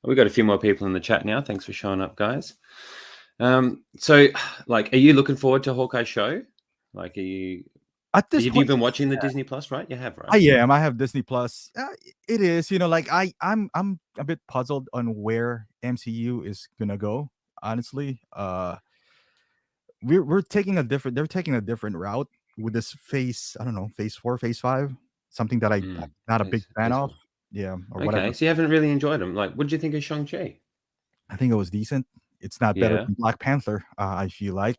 S1: We got a few more people in the chat now. Thanks for showing up, guys. So, like, are you looking forward to Hawkeye show? Like, are you?
S2: At this
S1: Have you
S2: point,
S1: been watching the Disney Plus? Right, you have,
S2: I
S1: right?
S2: am. I have Disney Plus. It is, like I'm a bit puzzled on where MCU is gonna go. Honestly, we're taking a different. They're taking a different route with this phase. I don't know, phase 4, phase 5, something that I'm not a big fan
S1: Phase
S2: of.
S1: 4.
S2: Yeah, or
S1: Okay,
S2: whatever.
S1: so you haven't really enjoyed them. Like, what did you think of Shang-Chi?
S2: I think it was decent. It's not better
S1: Yeah.
S2: than Black Panther. I feel like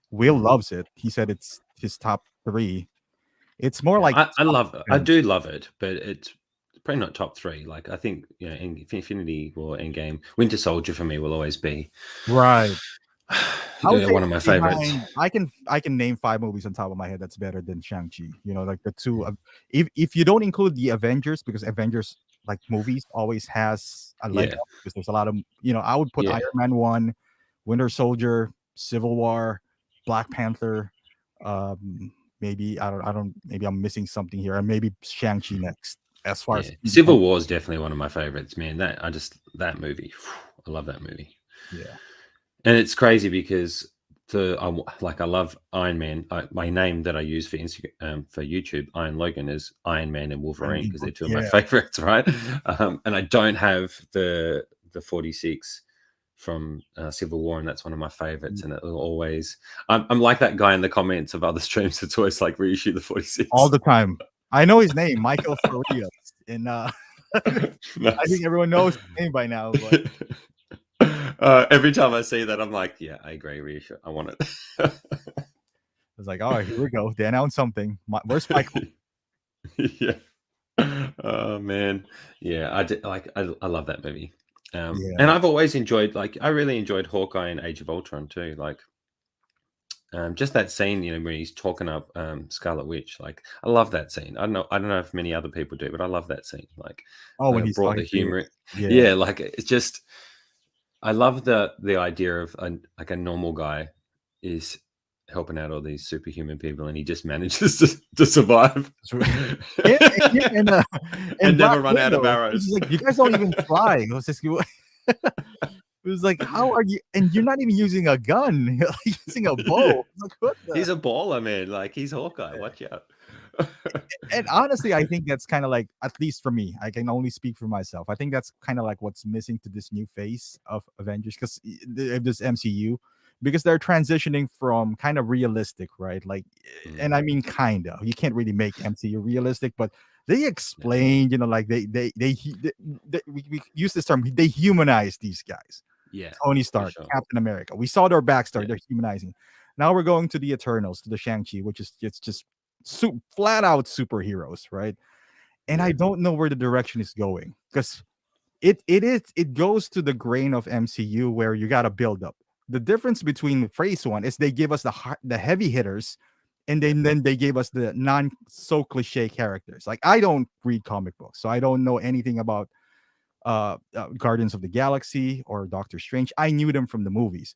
S2: Will
S1: Mm.
S2: loves it. He said it's his top 3. It's more
S1: Yeah,
S2: like
S1: I
S2: top
S1: love it. I
S2: 10.
S1: do love it, but it's probably not top 3. Like, I think, Infinity War, Endgame, Winter Soldier for me will always be
S2: Right. I would say
S1: one of my
S2: it's
S1: favorites.
S2: behind. I can name 5 movies on top of my head that's better than Shang-Chi. Like the two if you don't include the Avengers, because Avengers like movies always has a leg
S1: Yeah,
S2: up because there's a lot of, I would put
S1: yeah,
S2: Iron Man 1, Winter Soldier, Civil War, Black Panther, maybe I don't maybe I'm missing something here, and maybe Shang-Chi next as far as
S1: yeah. Civil War is definitely one of my favorites, man. That movie, I love that movie.
S2: yeah.
S1: And it's crazy because I love Iron Man. My name that I use for Instagram, for YouTube, Iron Logan, is Iron Man and Wolverine because they're two of my
S2: Yeah.
S1: favorites, right? And I don't have the 46 from Civil War, and that's one of my favorites. And it will always, I'm like that guy in the comments of other streams that's always like reissue the 46.
S2: All the time. I know his name, Michael Farias, and I
S1: Nice.
S2: think everyone knows his name by now, but
S1: Every time I see that, I'm like, yeah, I agree, reissue. I want it.
S2: it's like, all right, here we go. They announced something. Where's Michael?
S1: Yeah. Oh man. Yeah, I did, like I love that movie. And
S2: Yeah.
S1: I've always enjoyed, like, I really enjoyed Hawkeye and Age of Ultron too. Like, just that scene, when he's talking up Scarlet Witch. Like, I love that scene. I don't know if many other people do, but I love that scene. Like,
S2: Oh, when
S1: it
S2: he's
S1: brought the
S2: talking to,
S1: humor.
S2: yeah.
S1: Yeah, like it's just, I love the idea of like a normal guy is helping out all these superhuman people, and he just manages to survive
S2: Him and
S1: and
S2: Black
S1: never run out of
S2: Widow. It's
S1: arrows.
S2: just like, you guys don't even fly. It was just it was like, how are you? And you're not even using a gun. You're like using a
S1: Yeah.
S2: bow. Like, what the?
S1: He's a baller, man. Like, he's Hawkeye. Watch out.
S2: And honestly, I think that's kind of like, at least for me, I can only speak for myself. I think that's kind of like what's missing to this new phase of Avengers, because this MCU, because they're transitioning from kind of realistic, right? Like, and I mean, kind of. You can't really make MCU realistic, but they explained, like we use this term. They humanize these guys.
S1: Yeah,
S2: Tony
S1: for
S2: Stark,
S1: sure.
S2: Captain America. We saw their backstory.
S1: Yeah.
S2: They're humanizing. Now we're going to the Eternals, to the Shang-Chi, which is just flat out superheroes, right? And I
S1: Yeah.
S2: don't know where the direction is going, because it goes to the grain of MCU where you got to build up. The difference between phase 1 is they give us the heavy hitters, and then they gave us the non so cliche characters. Like, I don't read comic books, so I don't know anything about Guardians of the Galaxy or Doctor Strange. I knew them from the movies,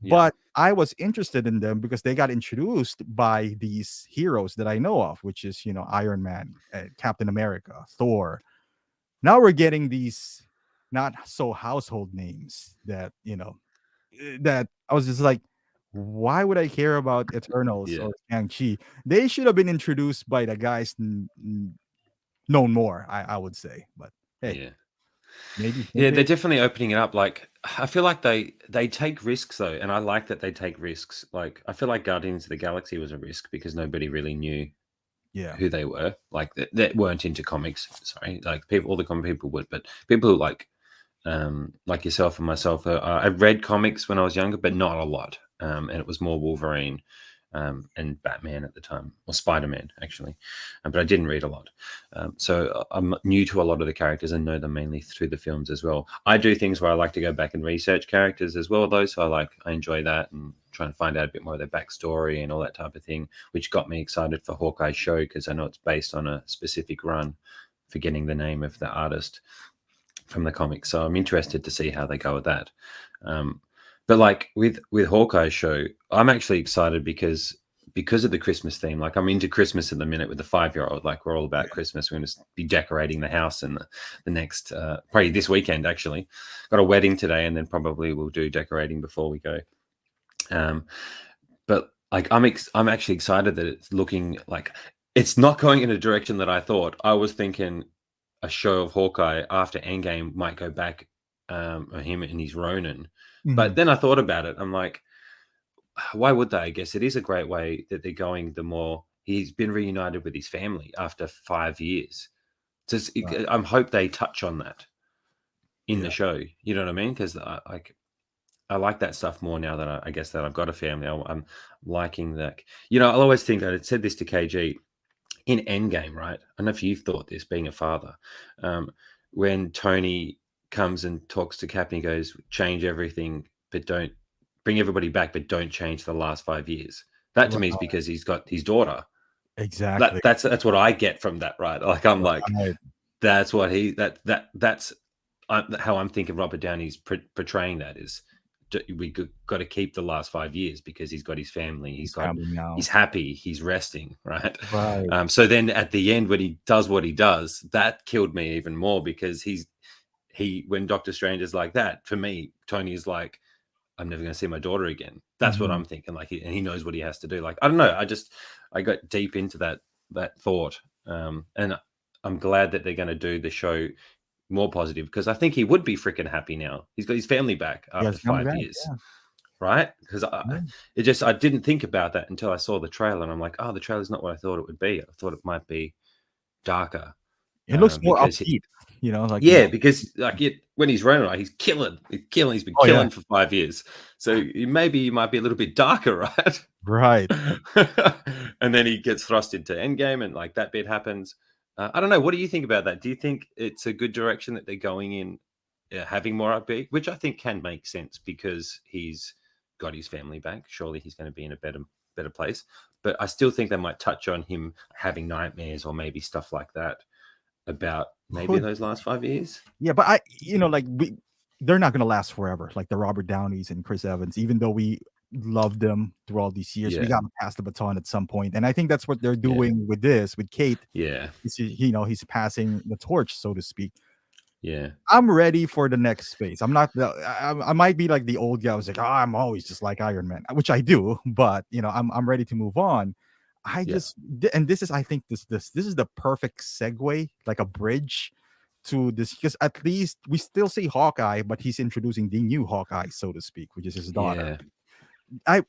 S1: Yeah.
S2: but I was interested in them because they got introduced by these heroes that I know of, which is, Iron Man, Captain America, Thor. Now we're getting these not so household names that I was just like, why would I care about Eternals
S1: Yeah.
S2: or Shang-Chi? They should have been introduced by the guys known more, I would say. But hey,
S1: Yeah.
S2: maybe
S1: Yeah, they're definitely opening it up. Like, I feel like they take risks though, and I like that they take risks. Like, I feel like Guardians of the Galaxy was a risk because nobody really knew
S2: yeah.
S1: who they were. Like, that weren't into comics. Sorry, like all the comic people would, but people who like yourself and myself, I read comics when I was younger, but not a lot. And it was more Wolverine and Batman at the time, or Spider-Man actually, but I didn't read a lot. So I'm new to a lot of the characters and know them mainly through the films as well. I do things where I like to go back and research characters as well, though. So I enjoy that and trying to find out a bit more of their backstory and all that type of thing, which got me excited for Hawkeye show because I know it's based on a specific run, forgetting the name of the artist from the comics. So I'm interested to see how they go with that. But like with Hawkeye's show, I'm actually excited because of the Christmas theme. Like I'm into Christmas at the minute with the 5-year-old. Like we're all about Christmas. We're going to be decorating the house and the next probably this weekend. Actually, got a wedding today, and then probably we'll do decorating before we go. But like I'm actually excited that it's looking like it's not going in a direction that I thought. I was thinking a show of Hawkeye after Endgame might go back him and his Ronin. But then I thought about it. I'm like, why would they? I guess it is a great way that they're going. The more he's been reunited with his family after 5 years. Just, I hope they touch on that in the show. You know what I mean? Because I like that stuff more now that I guess that I've got a family. I'm liking that. I'll always think that I said this to KG in Endgame, right? I don't know if you've thought this, being a father, when Tony comes and talks to Cap and he goes, change everything, but don't bring everybody back, but don't change the last 5 years. That to me is because he's got his daughter.
S2: Exactly.
S1: That's what I get from that, right? Like I'm like, that's what that's how I'm thinking Robert Downey's portraying that is. We got to keep the last 5 years because he's got his family. He's happy. He's resting, right? So then at the end, when he does what he does, that killed me even more because when Doctor Strange is like that, for me, Tony is like, I'm never going to see my daughter again. That's what I'm thinking. Like, and he knows what he has to do. Like, I don't know. I got deep into that thought, and I'm glad that they're going to do the show more positive because I think he would be freaking happy now. He's got his family back after 5 years, right? Because I didn't think about that until I saw the trailer, and I'm like, oh, the trailer's not what I thought it would be. I thought it might be darker.
S2: It looks more upbeat,
S1: because when he's running, right, he's killing. He's been killing for 5 years. So maybe he might be a little bit darker, right?
S2: Right.
S1: And then he gets thrust into Endgame, and like that bit happens. I don't know. What do you think about that? Do you think it's a good direction that they're going in, having more upbeat, which I think can make sense because he's got his family back. Surely he's going to be in a better place. But I still think they might touch on him having nightmares or maybe stuff like that about maybe those last 5 years.
S2: Yeah, but they're not going to last forever. Like the Robert Downeys and Chris Evans, even though we loved them through all these years, we got to pass the baton at some point. And I think that's what they're doing with this, with Kate.
S1: Yeah.
S2: He's passing the torch, so to speak.
S1: Yeah.
S2: I'm ready for the next phase. I'm not, I might be like the old guy who's like, I'm always just like Iron Man, which I do, but I'm ready to move on. And this is, I think this is the perfect segue, like a bridge to this, because at least we still see Hawkeye, but he's introducing the new Hawkeye, so to speak, which is his daughter. And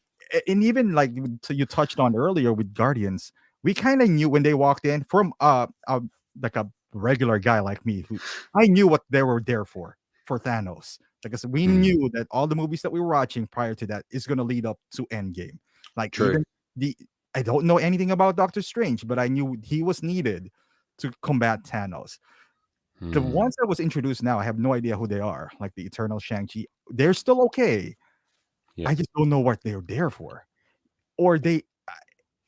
S2: even like you touched on earlier with Guardians, we kind of knew when they walked in from like a regular guy like me, who I knew what they were there for Thanos, because we knew that all the movies that we were watching prior to that is going to lead up to Endgame. Like even I don't know anything about Doctor Strange, but I knew he was needed to combat Thanos. The ones that was introduced now, I have no idea who they are. Like the Eternal, Shang-Chi, they're still okay. I just don't know what they're there for. Or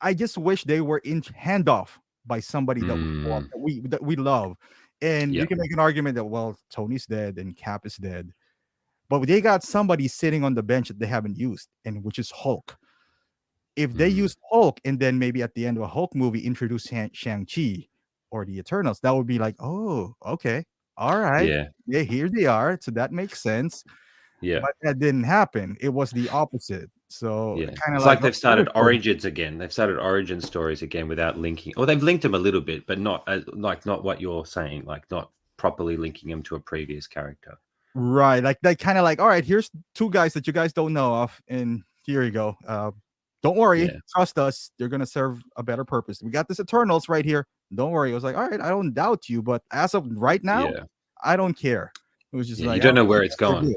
S2: I just wish they were in handoff by somebody that we love. And you can make an argument that, well, Tony's dead and Cap is dead, but they got somebody sitting on the bench that they haven't used, and which is Hulk. If they used Hulk and then maybe at the end of a Hulk movie introduce Shang-Chi or the Eternals, that would be like, oh, okay, all right, yeah, here they are. So that makes sense.
S1: Yeah,
S2: but that didn't happen. It was the opposite. So
S1: kind of like they've started origins again. They've started origin stories again without linking, or they've linked them a little bit, but not not what you're saying, like not properly linking them to a previous character.
S2: Right, like they kind of like, all right, here's two guys that you guys don't know of, and here you go. Don't worry, trust us. They're gonna serve a better purpose. We got this Eternals right here. Don't worry. I was like, all right, I don't doubt you, but as of right now, I don't care. It was just like,
S1: you don't know where it's going.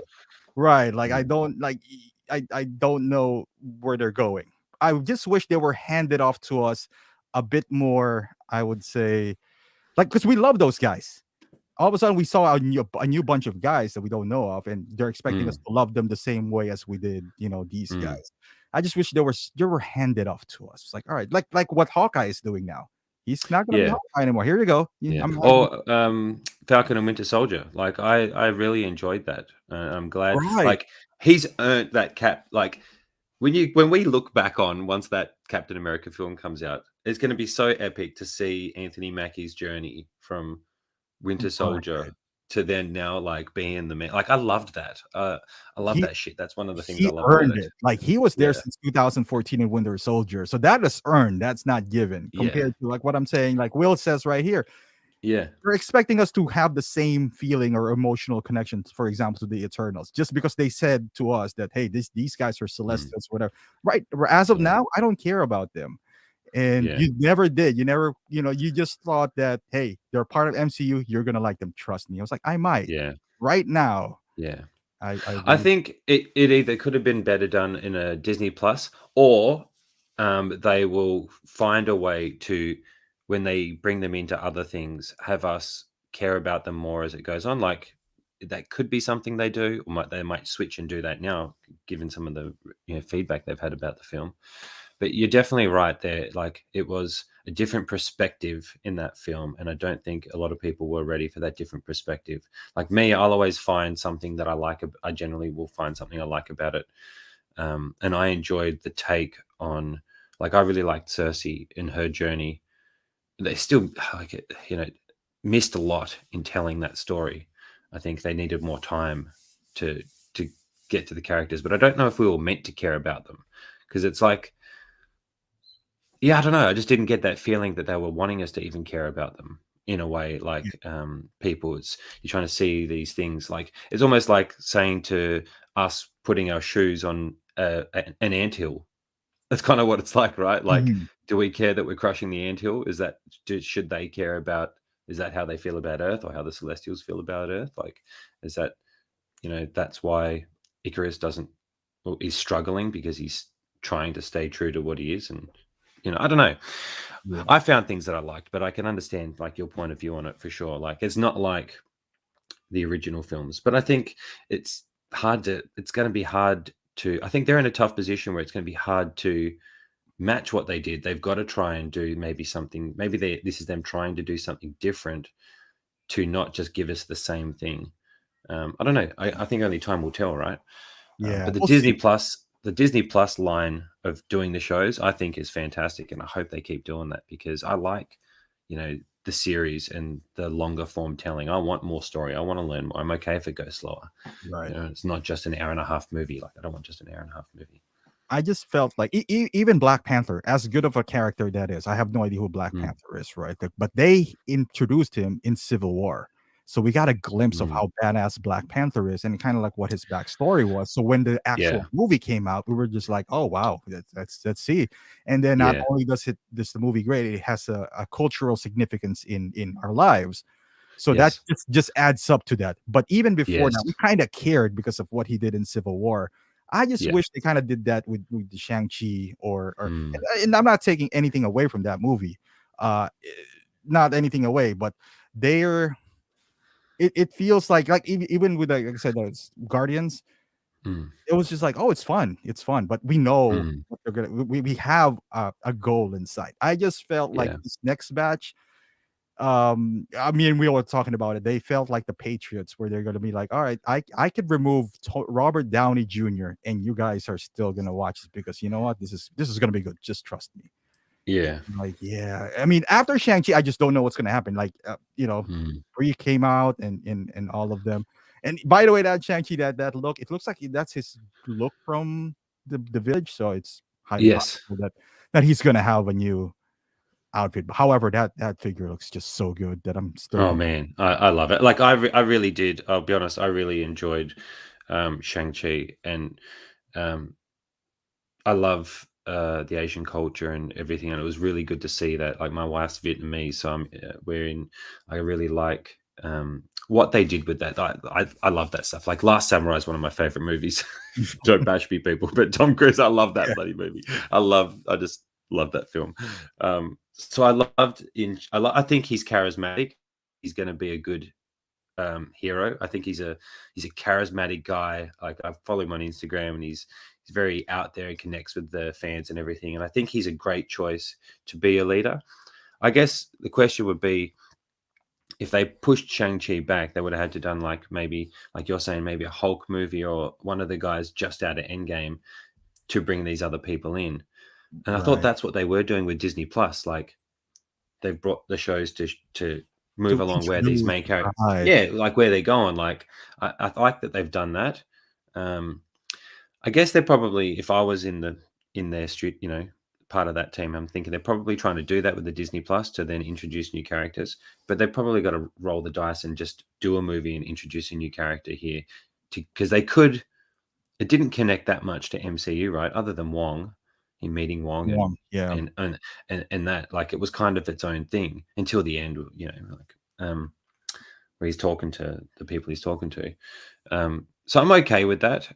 S2: Right, like I don't know where they're going. I just wish they were handed off to us a bit more. I would say, like, because we love those guys. All of a sudden, we saw a new bunch of guys that we don't know of, and they're expecting us to love them the same way as we did, these guys. I just wish they were handed off to us. It's like, all right, like what Hawkeye is doing now. He's not going to be Hawkeye anymore. Here you go.
S1: Falcon and Winter Soldier. Like I really enjoyed that. I'm glad.
S2: Right.
S1: Like he's earned that cap. Like when we look back on once that Captain America film comes out, it's going to be so epic to see Anthony Mackie's journey from Winter Soldier
S2: Right.
S1: to then now like being the man. Like I loved that. I love
S2: He
S1: that shit. That's one of the things I
S2: he
S1: love about
S2: earned
S1: it.
S2: it. Like he was there
S1: Yeah,
S2: since 2014 in Winter Soldier. So that is earned. That's not given
S1: yeah,
S2: compared to like what I'm saying. Like Will says right here,
S1: yeah,
S2: they're expecting us to have the same feeling or emotional connection, for example, to the Eternals, just because they said to us that hey, these guys are
S1: mm,
S2: Celestials, whatever. Right? As of
S1: yeah,
S2: now, I don't care about them. And
S1: yeah,
S2: you never did. You never, you just thought that hey, they're part of MCU. You're gonna like them. Trust me. I was like, I might.
S1: yeah,
S2: Right now,
S1: yeah.
S2: I
S1: I
S2: really.
S1: think it either could have been better done in a Disney Plus, or they will find a way to, when they bring them into other things, have us care about them more as it goes on. Like that could be something they do, or they might switch and do that now, given some of the feedback they've had about the film. But you're definitely right there. Like it was a different perspective in that film, and I don't think a lot of people were ready for that different perspective. Like me, I'll always find something that I like. I generally will find something I like about it, and I enjoyed the take on. Like I really liked Cersei in her journey. They still like missed a lot in telling that story. I think they needed more time to to get to the characters, but I don't know if we were meant to care about them, because it's like, yeah, I don't know. I just didn't get that feeling that they were wanting us to even care about them in a way.
S2: Yeah.
S1: Like people, it's you're trying to see these things. Like it's almost like saying to us putting our shoes on an anthill. That's kind of what it's like, right? Like,
S2: Mhm.
S1: do we care that we're crushing the anthill? Is that should they care about? Is that how they feel about Earth, or how the Celestials feel about Earth? Like, is that that's why Icarus doesn't, or is struggling because he's trying to stay true to what he is, and I don't know.
S2: Yeah.
S1: I found things that I liked, but I can understand like your point of view on it for sure. Like it's not like the original films, but I think it's it's going to be hard to, I think they're in a tough position where it's going to be hard to match what they did. They've got to try and do maybe something, maybe this is them trying to do something different to not just give us the same thing. I don't know. I think only time will tell, right?
S2: Yeah.
S1: But
S2: We'll see.
S1: The Disney Plus line of doing the shows, I think, is fantastic, and I hope they keep doing that, because I like, the series and the longer form telling. I want more story. I want to learn more. I'm okay if it goes slower.
S2: Right.
S1: It's not just an hour and a half movie. Like I don't want just an hour and a half movie.
S2: I just felt like even Black Panther, as good of a character that is, I have no idea who Black
S1: Mm,
S2: Panther is, right? But they introduced him in Civil War, so we got a glimpse of
S1: mm,
S2: how badass Black Panther is, and kind of like what his backstory was. So when the actual
S1: yeah,
S2: movie came out, we were just like, "Oh wow, let's see." And then not
S1: yeah,
S2: only does the movie great, it has a cultural significance in our lives. So that
S1: yes,
S2: just adds up to that. But even before
S1: yes,
S2: that, we kind of cared because of what he did in Civil War. I just
S1: yeah,
S2: wish they kind of did that with the Shang-Chi or
S1: mm,
S2: and I'm not taking anything away from that movie. Not anything away, but they're it feels like even with like I said, those Guardians,
S1: mm,
S2: it was just like, oh, it's fun, but we know
S1: mm,
S2: what they're gonna we have a goal in sight. I just felt like
S1: yeah,
S2: this next batch, I mean, we were talking about it. They felt like the Patriots, where they're gonna be like, all right, I could remove Robert Downey Jr. and you guys are still gonna watch this because you know what, this is gonna be good. Just trust me.
S1: yeah,
S2: Like, yeah, I mean, after Shang-Chi, I just don't know what's gonna happen. Like,
S1: mm,
S2: Brie came out and all of them. And by the way, that Shang-Chi, that look, it looks like that's his look from the village. So it's highly
S1: yes.
S2: possible that he's gonna have a new outfit. However, that figure looks just so good that I'm still
S1: Oh
S2: gonna.
S1: man, I love it. Like I really did. I'll be honest. I really enjoyed Shang Chi, and um, I love the Asian culture and everything. And it was really good to see that. Like my wife's Vietnamese, so we're in. I really like what they did with that. I love that stuff. Like Last Samurai is one of my favorite movies. Don't bash me, people, but Tom Cruise, I love that
S2: Yeah.
S1: bloody movie. I just love that film. So I think he's charismatic. He's going to be a good hero. I think he's a charismatic guy. Like I follow him on Instagram, and he's very out there and connects with the fans and everything. And I think he's a great choice to be a leader. I guess the question would be, if they pushed Shang-Chi back, they would have had to done like maybe, like you're saying, maybe a Hulk movie or one of the guys just out of Endgame to bring these other people in. And I thought
S2: Right.
S1: that's what they were doing with Disney Plus. Like they've brought the shows to move
S2: To
S1: along where these
S2: introduce,
S1: main characters,
S2: right.
S1: yeah, like where they're going. Like I like that they've done that. I guess they're probably, if I was in their street, part of that team, I'm thinking they're probably trying to do that with the Disney Plus to then introduce new characters. But they've probably got to roll the dice and just do a movie and introduce a new character here, because they could. It didn't connect that much to MCU, right? Other than Wong, in meeting Wong
S2: One, yeah.
S1: and that, like, it was kind of its own thing until the end, like where he's talking to the people he's talking to. So I'm okay with that,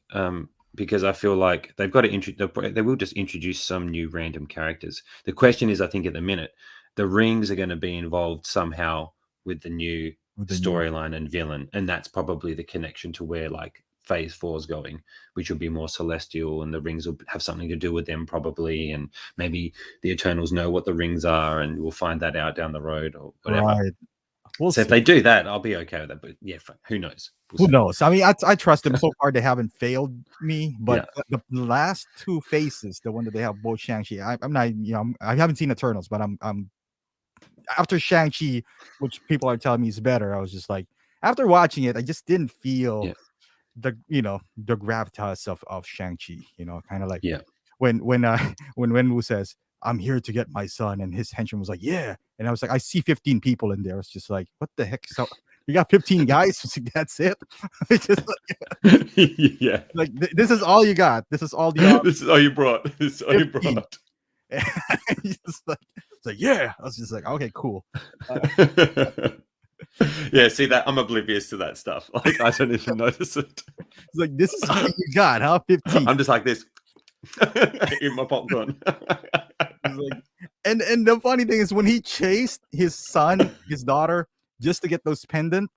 S1: because I feel like they've got to they will just introduce some new random characters. The question is, I think at the minute, the rings are going to be involved somehow with the new storyline and villain, and that's probably the connection to where like Phase 4 is going, which will be more celestial, and the rings will have something to do with them probably, and maybe the Eternals know what the rings are, and we'll find that out down the road or whatever.
S2: Right.
S1: So if they do that, I'll be okay with that. But yeah, who knows?
S2: Who knows? I mean, I trust them. So far, they haven't failed me. But the last two phases, the one that they have both Shang-Chi, I'm not, I haven't seen Eternals, but I'm after Shang-Chi, which people are telling me is better. I was just like, after watching it, I just didn't feel the gravitas of Shang-Chi. Kind of like when Wenwu says, "I'm here to get my son," and his henchman was like, "Yeah," and I was like, I see 15 people in there. It's just like, what the heck? So you got 15 guys? That's it? It's just like, like this is all you got. This is all the.
S1: This is all you brought. This is all you brought.
S2: It's like, yeah. I was just like, okay, cool.
S1: Yeah, see that I'm oblivious to that stuff. Like I don't even notice it.
S2: It's like, this is all you got, huh? 15.
S1: I'm just like this. Eat my popcorn.
S2: Like, and the funny thing is when he chased his son, his daughter, just to get those pendant,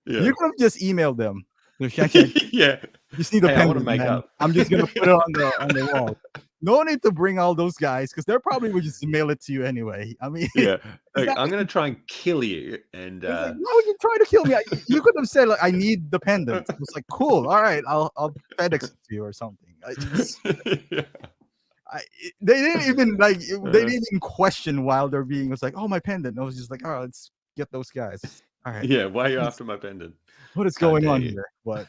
S2: you could have just emailed them.
S1: Yeah.
S2: You see the pendant.
S1: I want to make up.
S2: I'm just gonna put it on the wall. No need to bring all those guys because they're probably would just mail it to you anyway. I mean,
S1: yeah, like, I'm gonna try and kill you. And
S2: like, why would you try to kill me? You could have said like, I need the pendant. It was like, cool, all right, I'll FedEx it to you or something. They didn't even like they didn't even question while they're being. It was like, oh, my pendant. I was just like, oh, let's get those guys. All right.
S1: Yeah, why are you after my pendant?
S2: What is going on here? But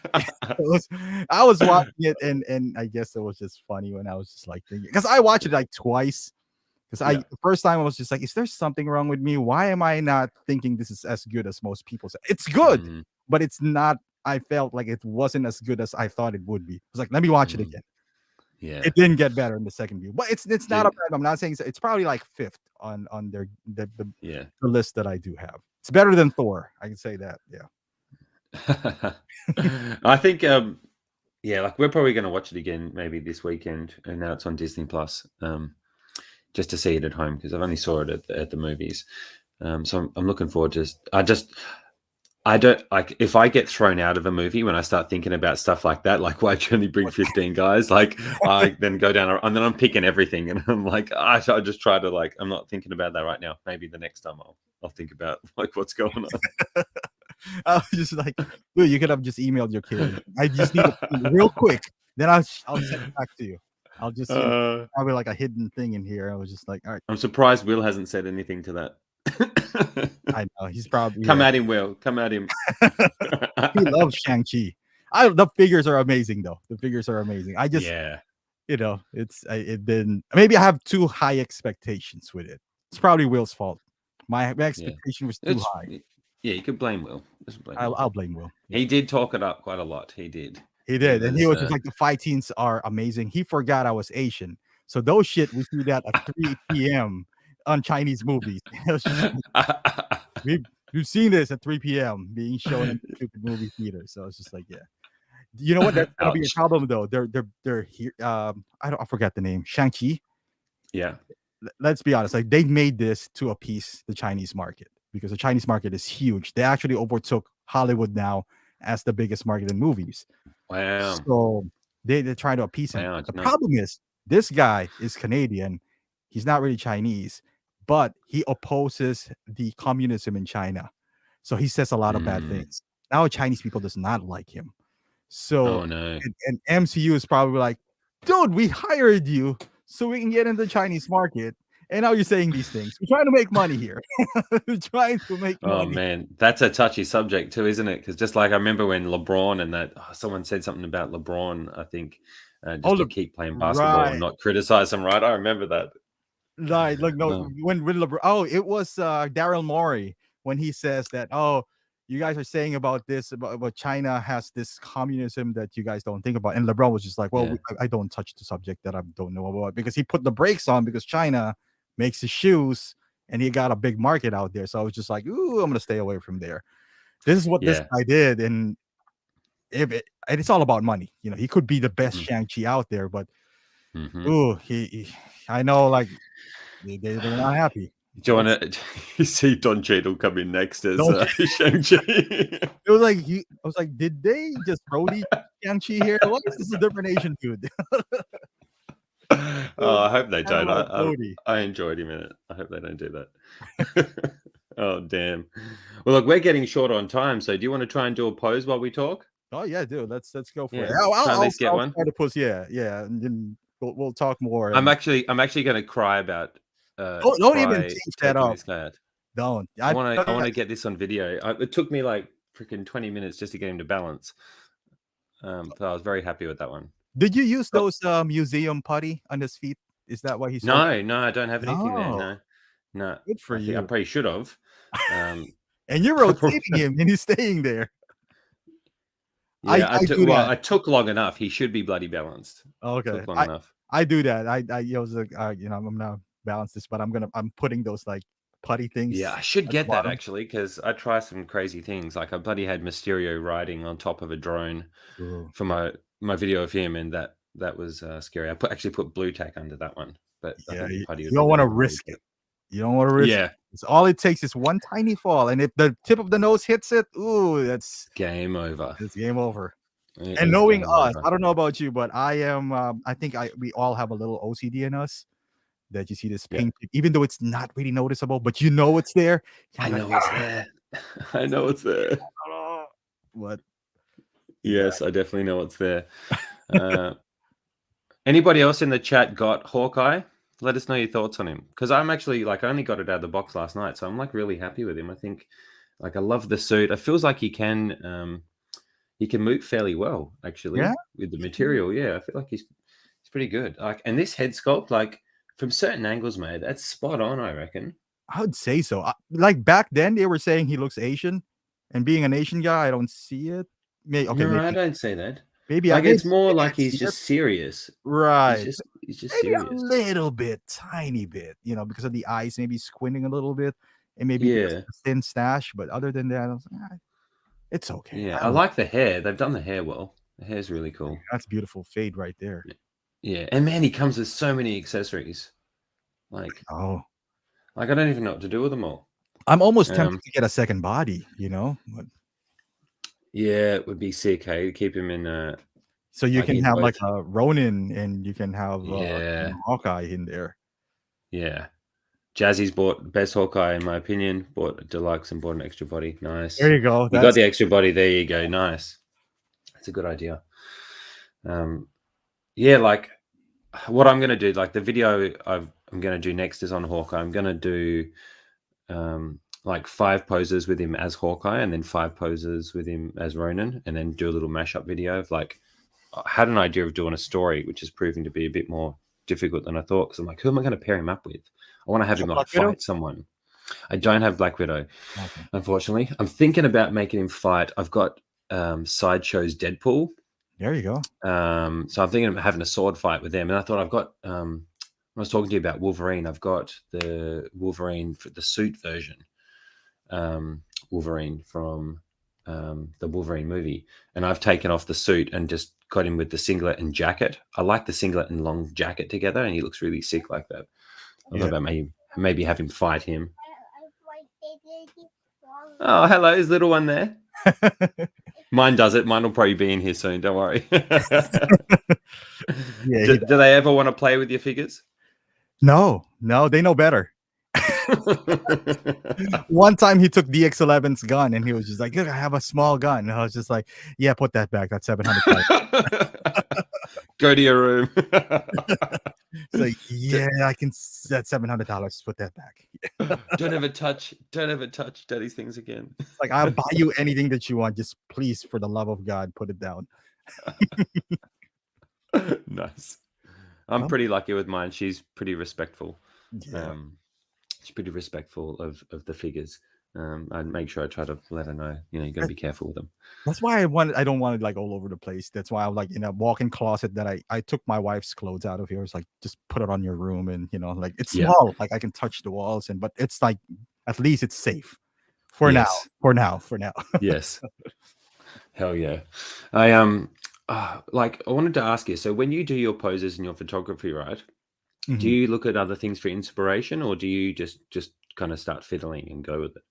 S2: I was watching it and I guess it was just funny when I was just like thinking, because I watched it like twice. Because the first time I was just like, is there something wrong with me? Why am I not thinking this is as good as most people say? It's good, but it's not. I felt like it wasn't as good as I thought it would be. I was like, let me watch it again.
S1: Yeah,
S2: it didn't get better in the second view, but it's not a bad. I'm not saying so. It's probably like fifth on the list that I do have. It's better than Thor. I can say that. Yeah.
S1: I think like we're probably going to watch it again maybe this weekend, and now it's on Disney Plus, just to see it at home because I've only saw it at the movies. So I'm looking forward to. I don't like if I get thrown out of a movie when I start thinking about stuff like that. Like, why'd you only bring 15 guys? Like, I then go down and then I'm picking everything, and I'm like, I just try to like. I'm not thinking about that right now. Maybe the next time I'll think about like what's going on.
S2: I was just like, dude, you could have just emailed your kid. I just need it real quick. Then I'll send it back to you. I'll just probably like a hidden thing in here. I was just like, all right.
S1: I'm surprised Will hasn't said anything to that.
S2: I know he's probably
S1: come at him, Will. Come at him.
S2: He loves Shang-Chi. The figures are amazing, though. The figures are amazing. I just, it didn't. Maybe I have too high expectations with it. It's probably Will's fault. My expectation was too high.
S1: Yeah, you could blame Will.
S2: I'll blame Will.
S1: He did talk it up quite a lot. He did.
S2: And he was just like, the fight scenes are amazing. He forgot I was Asian, so those shit we see that at 3 p.m. on Chinese movies. We've seen this at 3 p.m. being shown in the stupid movie theater. So it's just like, yeah. You know what? That's gonna be a problem though. They're here. I forgot the name. Shang-Chi.
S1: Yeah.
S2: Let's be honest. Like they made this to appease the Chinese market because the Chinese market is huge. They actually overtook Hollywood now as the biggest market in movies.
S1: Wow.
S2: So they're trying to appease him. The problem is this guy is Canadian. He's not really Chinese, but he opposes the communism in China. So he says a lot of bad things. Now Chinese people does not like him. So and MCU is probably like, dude, we hired you so we can get into the Chinese market. And now you're saying these things. We're trying to make money here. We're trying to make money.
S1: Oh man, that's a touchy subject too, isn't it? Because just like I remember when LeBron and that someone said something about LeBron, I think, just to keep playing basketball and not criticize him, right? I remember that.
S2: Right, look, when LeBron, it was Daryl Morey when he says that, oh, you guys are saying about this, about China has this communism that you guys don't think about. And LeBron was just like, well, I don't touch the subject that I don't know about, because he put the brakes on because China makes his shoes and he got a big market out there. So I was just like, ooh, I'm going to stay away from there. This is what this guy did. And it's all about money. You know, he could be the best Shang-Chi out there, but ooh, I know, like, they're not happy.
S1: Do you want to see Don Cheadle come in next as Shang-Chi?
S2: It was like I was like, did they just Brody Shang-Chi here? What is this, a different Asian dude?
S1: I hope they don't. I enjoyed him in it. I hope they don't do that. Oh damn. Well, look, we're getting short on time, so do you want to try and do a pose while we talk?
S2: Oh yeah, dude. Let's go for it.
S1: I'll get one.
S2: Try to pose. Yeah, and then we'll talk more.
S1: I'm actually going to cry about.
S2: Don't even take that off. Don't.
S1: I want to get this on video. It took me like freaking 20 minutes just to get him to balance. So I was very happy with that one.
S2: Did you use those museum putty on his feet? Is that why he's?
S1: No, I don't have anything there. No.
S2: Good for you.
S1: I probably should have.
S2: And you're rotating him, and he's staying there.
S1: Yeah, I took long enough. He should be bloody balanced.
S2: Okay,
S1: took long enough.
S2: I do that. I was like, I'm not balance this, but I'm putting those like putty things.
S1: Yeah, I should get that actually, because I try some crazy things. Like I bloody had Mysterio riding on top of a drone for my video of him, and that was scary. I actually put blue tack under that one, but
S2: you don't want to risk it. You don't want to risk it. It's all it takes is one tiny fall, and if the tip of the nose hits it, ooh, that's
S1: game over.
S2: It's game over. And knowing us, I don't know about you, but I am. I think we all have a little OCD in us. That you see this pink, even though it's not really noticeable, but you know it's there.
S1: I know it's there. I know it's there.
S2: What?
S1: Yes, I definitely know it's there. Anybody else in the chat got Hawkeye? Let us know your thoughts on him, because I'm actually I only got it out of the box last night, so I'm like really happy with him. I think I love the suit. It feels like he can move fairly well actually with the material. Yeah, I feel like he's pretty good. And this head sculpt, from certain angles, mate, that's spot on, I reckon.
S2: I would say so. Back then, they were saying he looks Asian, and being an Asian guy, I don't see it.
S1: No, I don't say that.
S2: Maybe
S1: it's more like he's just serious,
S2: right?
S1: He's just
S2: maybe
S1: serious,
S2: a little bit, tiny bit, because of the eyes, maybe squinting a little bit, and maybe a thin stash. But other than that, I was like, it's okay.
S1: Yeah, I like the hair. They've done the hair well. The hair's really cool.
S2: That's beautiful fade right there.
S1: Yeah, and man, he comes with so many accessories. I don't even know what to do with them all.
S2: I'm almost tempted to get a second body, But...
S1: Yeah, it would be sick, hey, to keep him in.
S2: So you can have a Ronin, and you can have Hawkeye in there.
S1: Yeah, Jazzy's bought best Hawkeye in my opinion. Bought a deluxe and bought an extra body. Nice.
S2: There you go.
S1: You got the extra body. There you go. Nice. That's a good idea. What I'm gonna do, the video I'm gonna do next is on Hawkeye. I'm gonna do 5 poses with him as Hawkeye, and then 5 poses with him as Ronin, and then do a little mashup video of I had an idea of doing a story, which is proving to be a bit more difficult than I thought, because I'm like, who am I going to pair him up with? I want to have him fight someone. I don't have Black Widow, unfortunately. I'm thinking about making him fight. I've got Sideshow's Deadpool.
S2: There you go.
S1: So I'm thinking of having a sword fight with them, and I thought I've got. When I was talking to you about Wolverine, I've got the Wolverine for the suit version. Wolverine from the Wolverine movie, and I've taken off the suit and just got him with the singlet and jacket. I like the singlet and long jacket together, and he looks really sick like that. I thought about maybe have him fight him. Oh, hello, is little one there? Mine does it. Mine will probably be in here soon. Don't worry. Do they ever want to play with your figures?
S2: No, they know better. One time he took DX11's gun and he was just like, "Look, I have a small gun." And I was just like, "Yeah, put that back. That's $700."
S1: Go to your room.
S2: It's like, yeah, I can. That's $700. Put that back.
S1: Don't ever touch daddy's things again.
S2: It's like, I'll buy you anything that you want. Just please, for the love of God, put it down.
S1: Nice. I'm pretty lucky with mine. She's pretty respectful.
S2: Yeah.
S1: She's pretty respectful of the figures. I'd make sure I try to let her know, you got to be careful with them.
S2: That's why I don't want it like all over the place. That's why I'm like in a walk-in closet that I took my wife's clothes out of here. It's like, just put it on your room, and like it's small, like I can touch the walls, but it's like at least it's safe for now.
S1: Yes. Hell yeah. I wanted to ask you, so when you do your poses in your photography, right?
S2: Mm-hmm.
S1: Do you look at other things for inspiration, or do you just kind of start fiddling and go with it?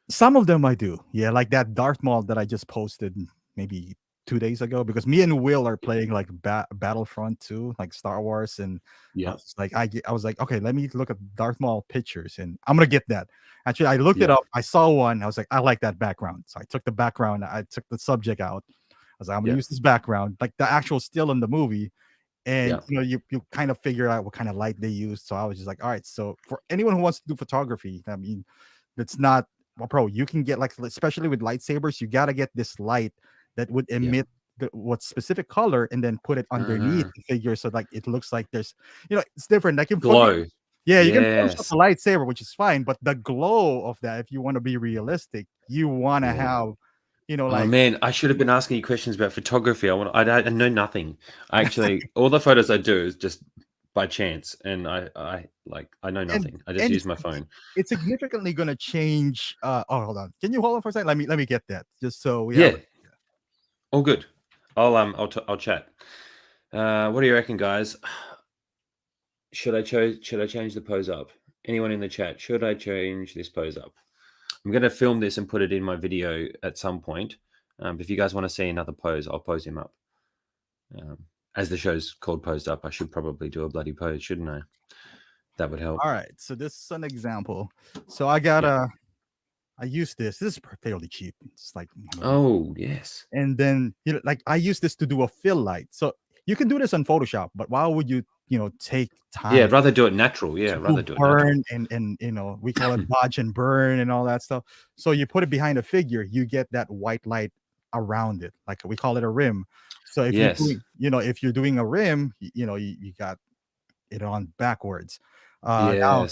S2: Some of them I do. Yeah, like that Darth Maul that I just posted maybe 2 days ago, because me and Will are playing like Battlefront 2, like Star Wars, and I was like, okay, let me look at Darth Maul pictures, and I'm gonna get that. Actually, I looked it up. I saw one. I was like, I like that background, so I took the background. I took the subject out. I was like, I'm gonna use this background, like the actual still in the movie. And you kind of figure out what kind of light they use. So I was just like, all right. So for anyone who wants to do photography, I mean, it's not you can get, like, especially with lightsabers, you got to get this light that would emit what specific color, and then put it underneath the figure, so like it looks like there's it's different. Like,
S1: glow.
S2: You can Photoshop a lightsaber, which is fine, but the glow of that, if you want to be realistic, you want to have
S1: oh man, I should have been asking you questions about photography. I know nothing. Actually, all the photos I do is just by chance, and I know nothing. I just use my phone.
S2: It's significantly going to change. Hold on. Can you hold on for a second? Let me get that, just so we have.
S1: All good. I'll chat. What do you reckon, guys? Should I change the pose up? Anyone in the chat? Should I change this pose up? I'm going to film this and put it in my video at some point. If you guys want to see another pose, I'll pose him up. As the show's called Posed Up, I should probably do a bloody pose, shouldn't I? That would help.
S2: All right. So this is an example. So I got I use this. This is fairly cheap. It's like,
S1: oh yes.
S2: And then like I use this to do a fill light. So you can do this on Photoshop, but why would you take time?
S1: Yeah, rather do it natural. Yeah, rather do it
S2: burn and we call it dodge and burn and all that stuff. So you put it behind a figure, you get that white light around it, like we call it a rim. So if you're doing, if you're doing a rim, you got it on backwards. Now,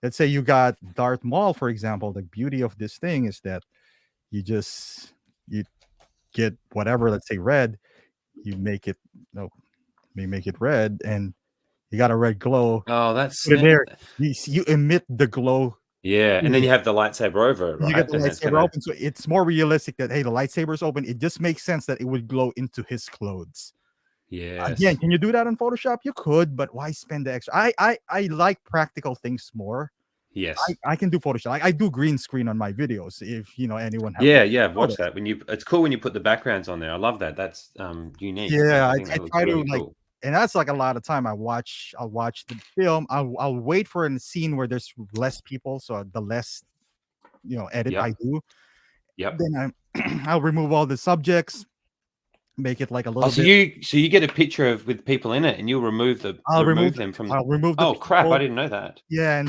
S2: let's say you got Darth Maul, for example. The beauty of this thing is that you get whatever, let's say red, you make it red, and you got a red glow.
S1: Oh, that's
S2: there. You emit the glow.
S1: Yeah, and then you have the lightsaber over it, right?
S2: You get the lightsaber open, so it's more realistic that, hey, the lightsaber's open. It just makes sense that it would glow into his clothes.
S1: Yeah.
S2: Again, can you do that on Photoshop? You could, but why spend the extra? I like practical things more.
S1: Yes,
S2: I can do Photoshop. I do green screen on my videos. If anyone has
S1: I've watched that. It's cool when you put the backgrounds on there. I love that. That's unique.
S2: Yeah, I try to like, and that's like a lot of time. I'll watch the film. I'll wait for a scene where there's less people, so the less edit I do.
S1: Yep.
S2: Then I'll remove all the subjects, make it like a little.
S1: So you get a picture with people in it, and you'll remove them from. I'll remove the. Oh crap! I didn't know that.
S2: Yeah, and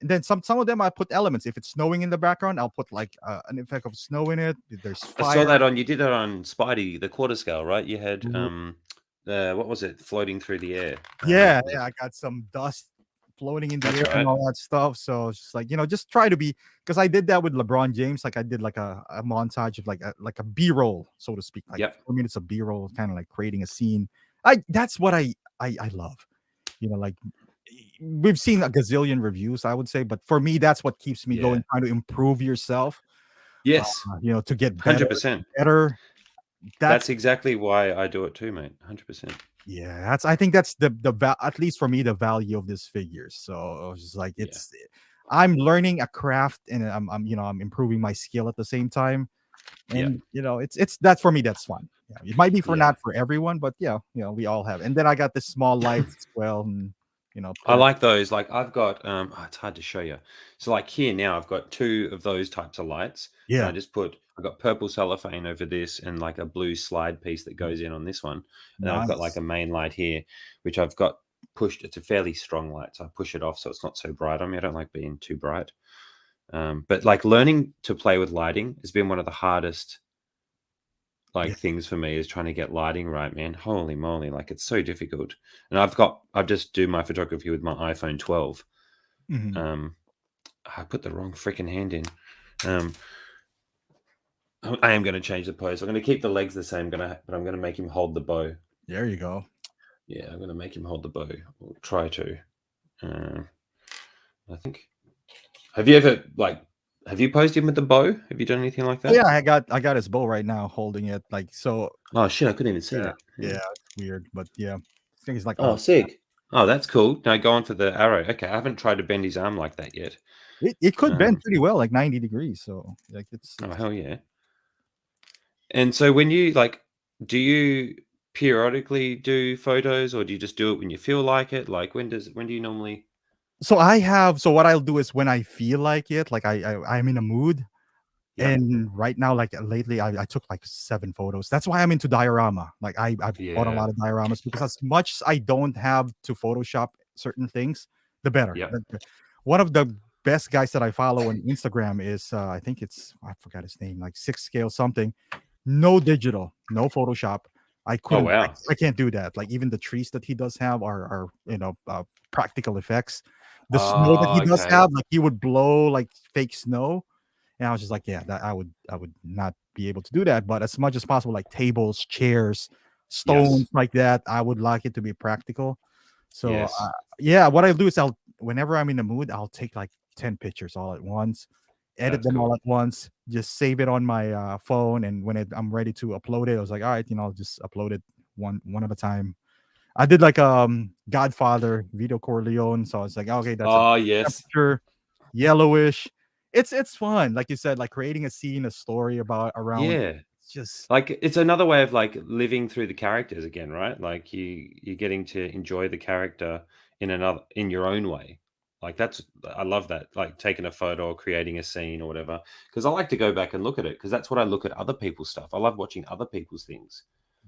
S2: then some of them I put elements. If it's snowing in the background, I'll put like an effect of snow in it. There's fire.
S1: I saw that you did that on Spidey, the quarter scale, right? You had what was it, floating through the air?
S2: Yeah, I got some dust floating in the air and all that stuff. So it's just like, just try to be, because I did that with LeBron James. Like I did like a montage of like a B-roll, so to speak. Like 4 minutes of B-roll, kind of like creating a scene. That's what I love. Like we've seen a gazillion reviews, I would say, but for me, that's what keeps me going, trying to improve yourself.
S1: Yes.
S2: To get better.
S1: 100%.
S2: Better.
S1: That's exactly why I do it too, mate. 100%.
S2: Yeah, I think that's the at least for me, the value of this figure. So it's just like I'm learning a craft, and I'm improving my skill at the same time. And it's that for me, that's fun. Yeah, it might be not for everyone, but we all have. And then I got this small lights as well, and
S1: I like those. Like I've got it's hard to show you. So like here now I've got 2 of those types of lights. And
S2: Yeah.
S1: I've got purple cellophane over this and like a blue slide piece that goes in on this one. And then I've got like
S2: Nice.
S1: a main light here, which I've got pushed. It's a fairly strong light, so I push it off so it's not so bright on me. I don't like being too bright. But like learning to play with lighting has been one of the hardest
S2: Yeah.
S1: things for me, is trying to get lighting right, man. Holy moly, like it's so difficult. And I just do my photography with my iPhone 12.
S2: Mhm.
S1: I put the wrong freaking hand in. I am going to change the pose. I'm going to keep the legs the same, but I'm going to make him hold the bow.
S2: There you go.
S1: Yeah, I'm going to make him hold the bow. Or try to. I think. Have you ever have you posed him with the bow? Have you done anything like
S2: Oh,
S1: that?
S2: yeah, I got his bow right now, holding it like so.
S1: Oh shit! I couldn't even see
S2: Yeah,
S1: that.
S2: yeah, it's weird, but yeah, I think it's like
S1: Oh, sick. Oh, that's cool. Now go on for the arrow. Okay, I haven't tried to bend his arm like that yet.
S2: it could bend pretty well, like 90 degrees. So like
S1: Oh, hell yeah. And so when you do you periodically do photos, or do you just do it when you feel like it? Like when do you normally?
S2: so what I'll do is when I feel like it, like I'm in a mood.
S1: Yep.
S2: And right now, like lately, I took like 7 photos. That's why I'm into diorama. Like I bought a
S1: Yeah.
S2: lot of dioramas because as much as I don't have to Photoshop certain things, the better.
S1: Yep.
S2: One of the best guys that I follow on Instagram is I think I forgot his name, like 6 scale something. No digital, no Photoshop.
S1: Oh wow.
S2: I can't do that. Like even the trees that he does have are practical effects. The snow that he
S1: Oh,
S2: does
S1: okay.
S2: have, like he would blow like fake snow, and I was just like, yeah, that I would not be able to do that. But as much as possible, like tables, chairs,
S1: Yes.
S2: stones like that, I would like it to be practical. So
S1: Yes.
S2: yeah, what I do is whenever I'm in the mood, I'll take like 10 pictures all at once, edit
S1: That's
S2: them all
S1: cool.
S2: at once, just save it on my phone, and when I'm ready to upload it, I was like, all right, I'll just upload it one at a time. I did like Godfather, Vito Corleone, so I was like, okay, that's a
S1: Oh yes.
S2: temperature, yellowish. It's fun, like you said, like creating a scene, a story around.
S1: Yeah.
S2: It's just
S1: Like it's another way of like living through the characters again, right? Like you're getting to enjoy the character in your own way. Like I love that. Like taking a photo or creating a scene or whatever. Because I like to go back and look at it, because that's what I look at other people's stuff. I love watching other people's things,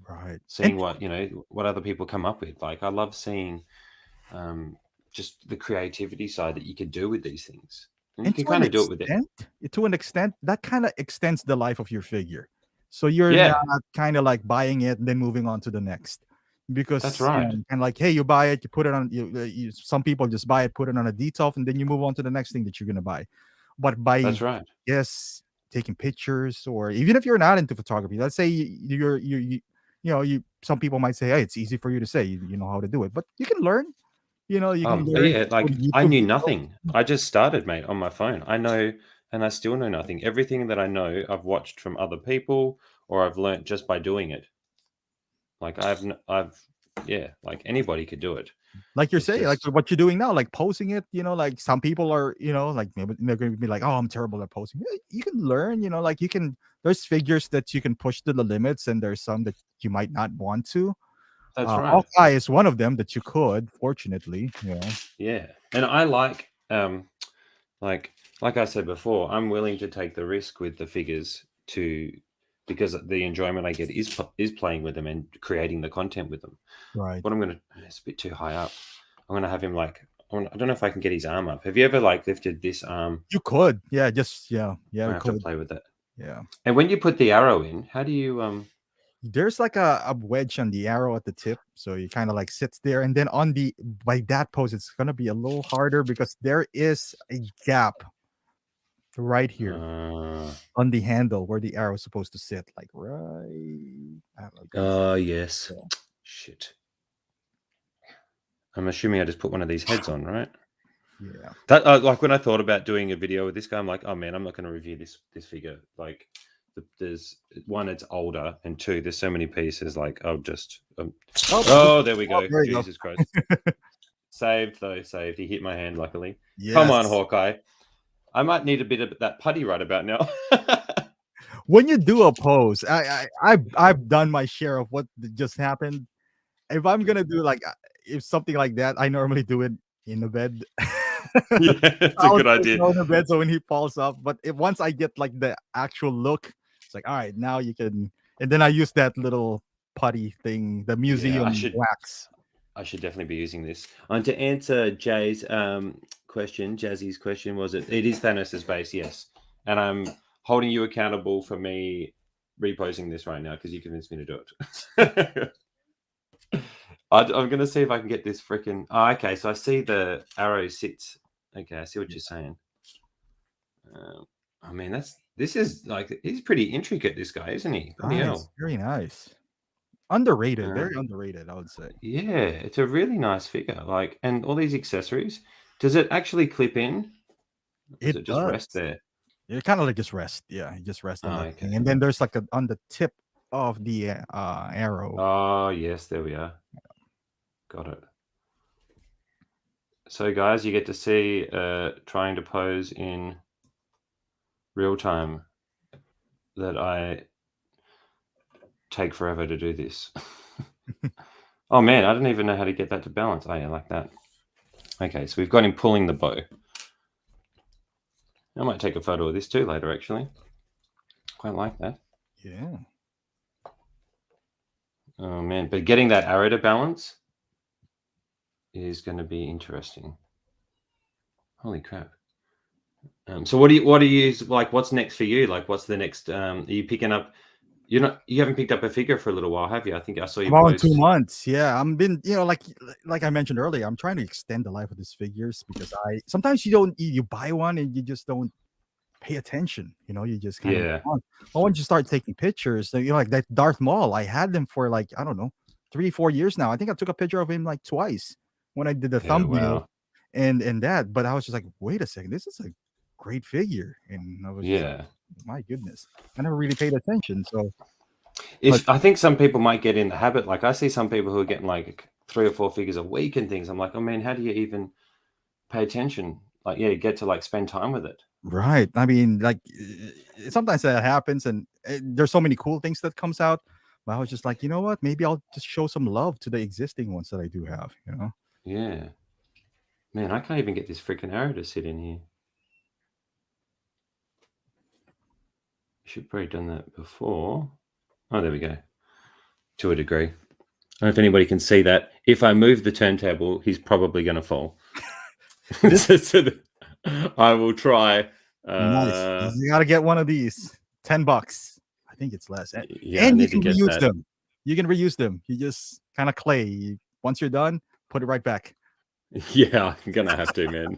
S2: right. And
S1: seeing what other people come up with. Like I love seeing just the creativity side that you can do with these things. And you
S2: and
S1: can kind of do it with it.
S2: to an extent, that kind of extends the life of your figure. So you're not
S1: Yeah,
S2: kind of like buying it and then moving on to the next.
S1: that's
S2: Because
S1: right.
S2: kind of like, hey, you buy it, you put it on some people just buy it, put it on a detail, and then you move on to the next thing that you're gonna buy. But by
S1: That's right.
S2: yes, taking pictures, or even if you're not into photography, let's say you some people might say, hey, it's easy for you to say you know how to do it, but you can learn. You can learn
S1: Yeah,
S2: from
S1: like I
S2: YouTube
S1: knew
S2: videos.
S1: nothing. I just started, mate, on my phone. I know, and I still know nothing. Everything that I know, I've watched from other people, or I've learnt just by doing it. Like yeah, like anybody could do it.
S2: Like you're
S1: It's
S2: saying, like
S1: just
S2: what you're doing now, like posting it, like some people are, like maybe they're going to be like, oh, I'm terrible at posting. Yeah, you can learn, like there's figures that you can push to the limits, and there's some that you might not want to.
S1: that's right.
S2: Hawkeye is one of them that you could, fortunately,
S1: Yeah, and I like I said before, I'm willing to take the risk with the figures because the enjoyment I get is playing with them and creating the content with them.
S2: right.
S1: What it's a bit too high up. I'm gonna have him I don't know if I can get his arm up. Have you ever like lifted this arm?
S2: You could, yeah, just yeah,
S1: I
S2: we
S1: have to
S2: could,
S1: play with it.
S2: yeah.
S1: And when you put the arrow in, how do you
S2: There's like a wedge on the arrow at the tip, so you kind of like sits there, and then on the by that pose, it's gonna be a little harder because there is a gap right here
S1: uh
S2: on the handle where the arrow is supposed to sit, like right. I don't know, guys.
S1: oh yes.
S2: Yeah.
S1: Shit. I'm assuming I just put one of these heads on, right?
S2: Yeah.
S1: That like when I thought about doing a video with this guy, I'm like, oh man, I'm not going to review this figure. Like, there's one, it's older, and two, there's so many pieces. Like, I'll just
S2: Oh,
S1: oh, there we go.
S2: there you go.
S1: Jesus Christ, saved though, saved. He hit my hand, luckily. Come on,
S2: Yes.
S1: Hawkeye. I might need a bit of that putty right about now.
S2: When you do a pose, I've done my share of what just happened. If I'm gonna do like if something like that, I normally do it in the bed.
S1: Yeah, it's a
S2: I'll
S1: good
S2: just
S1: idea.
S2: go in the bed so when he falls off. But once I get like the actual look, it's like, all right, now you can. And then I use that little putty thing, the
S1: Yeah,
S2: museum wax.
S1: I should definitely be using this. And to answer Jay's question, Jazzy's question, was it is Thanos' base, yes. And I'm holding you accountable for me reposing this right now because you convinced me to do it. I'm going to see if I can get this freaking... Oh, okay, so I see the arrow sits. Okay, I see what you're saying. I mean, this is like... He's pretty intricate, this guy, isn't he?
S2: Nice, very nice. Underrated, very underrated, I would say.
S1: Yeah, it's a really nice figure. Like, and all these accessories. Does it actually clip in? Does it just rest there?
S2: It kind of like just rest. Yeah, it just rests on that
S1: Okay.
S2: thing. And then there's like on the tip of the arrow.
S1: Oh, yes, there we are. Got it. So, guys, you get to see trying to pose in real time that I take forever to do this. Oh, man, I don't even know how to get that to balance. Oh, yeah, like that. Okay, so we've got him pulling the bow. I might take a photo of this too later, actually. Quite like that.
S2: Yeah.
S1: Oh, man. But getting that arrow to balance is going to be interesting. Holy crap. So what do you like? What's next for you? Like, what's the next? Are you picking up? You haven't picked up a figure for a little while, have you? I think I saw you
S2: About
S1: post.
S2: 2 months. Yeah, I'm been, like I mentioned earlier, I'm trying to extend the life of these figures because sometimes you buy one and you just don't pay attention. You just kind of but once you start taking pictures, like that Darth Maul, I had them for like, I don't know, 3-4 years now. I think I took a picture of him like twice when I did the thumbnail and that. But I was just like, wait a second, this is a great figure, and I was just like, my goodness, I never really paid attention. So
S1: I think some people might get in the habit. Like I see some people who are getting like 3 or 4 figures a week and things. I'm like, oh man, how do you even pay attention? Like, get to like spend time with it.
S2: Right. I mean, like sometimes that happens, and there's so many cool things that comes out. But I was just like, you know what? Maybe I'll just show some love to the existing ones that I do have.
S1: Yeah. Man, I can't even get this freaking arrow to sit in here. Should probably done that before. Oh, there we go. To a degree. I don't know if anybody can see that. If I move the turntable, he's probably going to fall. I will try.
S2: Nice. You got to get one of these. $10. I think it's less.
S1: Yeah,
S2: and you can reuse them. You can reuse them. You just kind of clay. Once you're done, put it right back.
S1: Yeah, I'm gonna have to, man.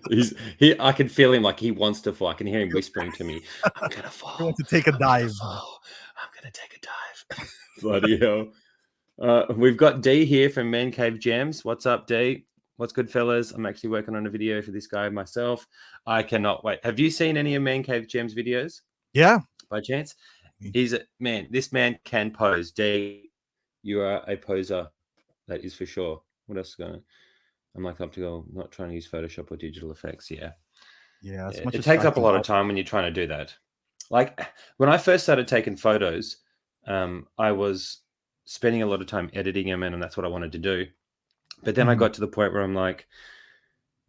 S1: I can feel him like he wants to fall. I can hear him whispering to me, "I'm gonna fall.
S2: He wants to take a dive.
S1: I'm gonna take a dive." Bloody hell! We've got D here from Man Cave Gems. What's up, D? What's good, fellas? I'm actually working on a video for this guy myself. I cannot wait. Have you seen any of Man Cave Gems videos?
S2: Yeah.
S1: By chance? Man. This man can pose. D, you are a poser. That is for sure. What else is going on? I'm like Optical, not trying to use Photoshop or digital effects. Yeah. It takes up a lot of time when you're trying to do that. Like when I first started taking photos, I was spending a lot of time editing them, and that's what I wanted to do. But then I got to the point where I'm like,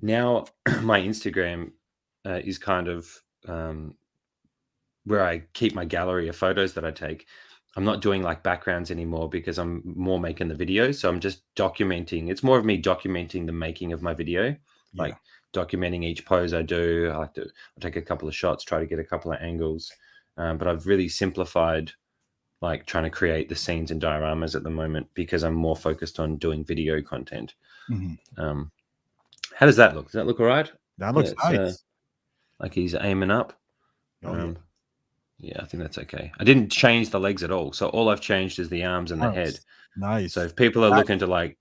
S1: now my Instagram is kind of where I keep my gallery of photos that I take. I'm not doing like backgrounds anymore because I'm more making the video. So I'm just documenting. It's more of me documenting the making of my video, like documenting each pose I do. I'll take a couple of shots, try to get a couple of angles. But I've really simplified like trying to create the scenes and dioramas at the moment because I'm more focused on doing video content. How does that look? Does that look all right?
S2: That looks nice.
S1: Like he's aiming up. Yeah, I think that's okay. I didn't change the legs at all. So all I've changed is the arms and the head.
S2: Nice.
S1: So if people are looking to like...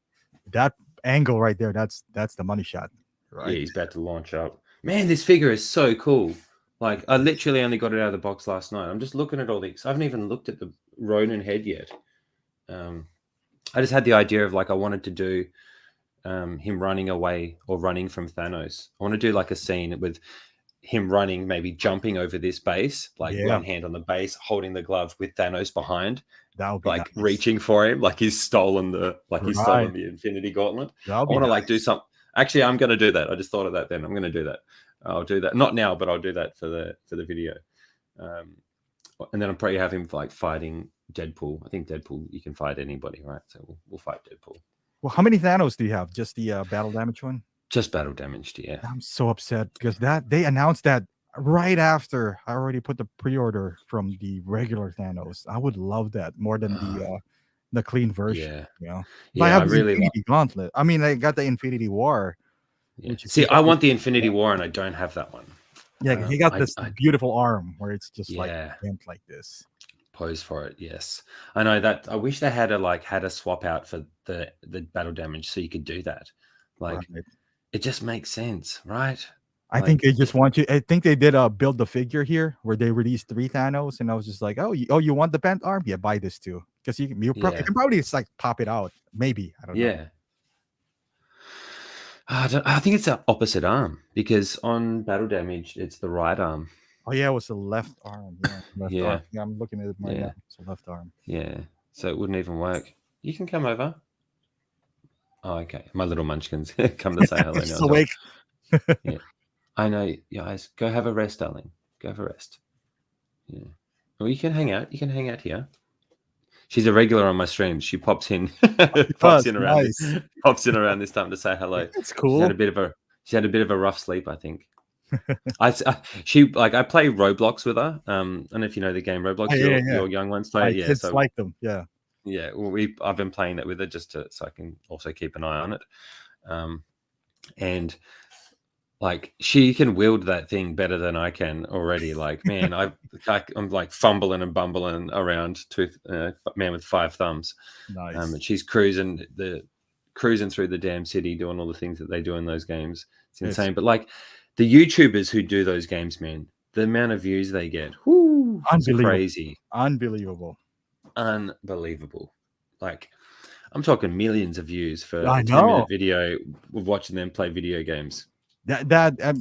S2: That angle right there, that's the money shot. Right.
S1: Yeah, he's about to launch up. Man, this figure is so cool. Like I literally only got it out of the box last night. I'm just looking at all these. I haven't even looked at the Ronin head yet. I just had the idea of like I wanted to do him running away or running from Thanos. I want to do like a scene with him running, maybe jumping over this base, like one hand on the base, holding the glove with Thanos behind,
S2: that would be
S1: like
S2: nice.
S1: reaching for him, like he's stolen the Infinity Gauntlet. I want to like do something. Actually, I'm going to do that. I just thought of that. Then I'm going to do that. I'll do that. Not now, but I'll do that for the video. And then I'll probably have him like fighting Deadpool. I think Deadpool, you can fight anybody, right? So we'll fight Deadpool.
S2: Well, how many Thanos do you have? Just the battle damage one?
S1: Just battle damaged, yeah.
S2: I'm so upset because they announced that right after I already put the pre-order from the regular Thanos. I would love that more than the clean version.
S1: Yeah,
S2: you know.
S1: Yeah,
S2: I have the
S1: really
S2: Infinity Gauntlet. I mean, I got the Infinity War.
S1: Yeah. See, I want the Infinity War, and I don't have that one.
S2: Yeah, he got this beautiful arm where it's just like bent like this.
S1: Pose for it, yes. I know that. I wish they had a swap out for the battle damage, so you could do that. Like, it just makes sense, right?
S2: I think they just want you. I think they did build the figure here where they released 3 Thanos, and I was just like, you want the bent arm? Yeah, buy this too, because you can probably just like pop it out. Maybe I don't know.
S1: Yeah. I think it's the opposite arm because on battle damage it's the right arm.
S2: Oh yeah, it was the left arm. Yeah, left arm. Yeah, I'm looking at it right now. It's the left arm.
S1: Yeah, so it wouldn't even work. You can come over. Oh, okay. My little munchkins come to say hello now.
S2: Awake.
S1: Yeah, I know. You guys, go have a rest, darling. Go have a rest. Yeah. Well, you can hang out. You can hang out here. She's a regular on my streams. She pops in, pops in around this time to say hello.
S2: That's cool.
S1: She had a bit of a rough sleep, I think. I play Roblox with her. I don't know if you know the game Roblox. Your young ones play.
S2: Yeah, kids like them. Yeah.
S1: Yeah. Well, I've been playing that with her just so I can also keep an eye on it. And like she can wield that thing better than I can already. Like, man, I'm like fumbling and bumbling around man with 5 thumbs.
S2: Nice.
S1: And she's cruising through the damn city, doing all the things that they do in those games. It's insane. But like the YouTubers who do those games, man, the amount of views they get, it's crazy.
S2: Unbelievable.
S1: Like, I'm talking millions of views for a 10-minute video of watching them play video games.
S2: I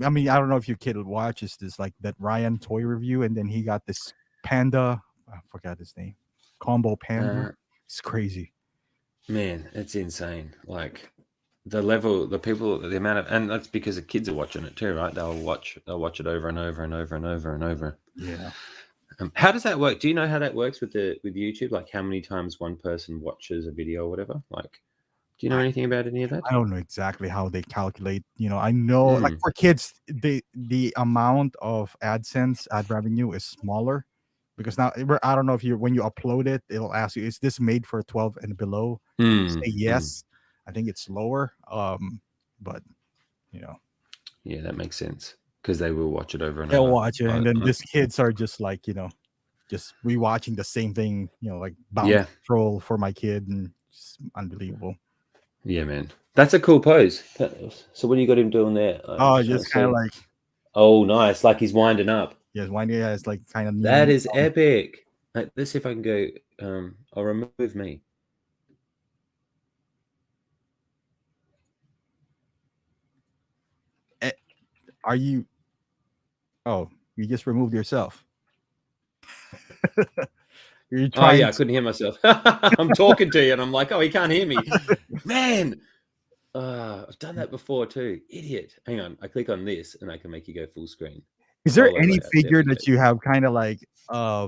S2: mean, I don't know if your kid watches this, like that Ryan toy review, and then he got this panda. I forgot his name. Combo panda. It's crazy.
S1: Man, it's insane. Like the level, the people, the amount of, and that's because the kids are watching it too, right? They'll watch it over and over and over and over and over.
S2: Yeah.
S1: How does that work? Do you know how that works with YouTube? Like how many times one person watches a video or whatever? Like, do you know anything about any of that?
S2: I don't know exactly how they calculate. I know like for kids, the amount of AdSense ad revenue is smaller because now I don't know if when you upload it, it'll ask you, is this made for 12 and below? Say yes. I think it's lower. But
S1: yeah, that makes sense because they will watch it over and
S2: they'll
S1: over.
S2: watch it, and then these kids are just like just rewatching the same thing. Like Bound Patrol for my kid, and it's unbelievable.
S1: Yeah, man. That's a cool pose. So what do you got him doing there?
S2: Just kind of like...
S1: Oh, nice. Like he's winding up.
S2: Yeah, winding. Yeah, it's like kind of...
S1: That is epic. Let's see if I can go... I'll remove me.
S2: Are you... Oh, you just removed yourself.
S1: Oh, yeah, I couldn't hear myself. I'm talking to you, and I'm like, oh, he can't hear me. Man! I've done that before too. Idiot. Hang on. I click on this and I can make you go full screen.
S2: Is there any figure that you have kind of like I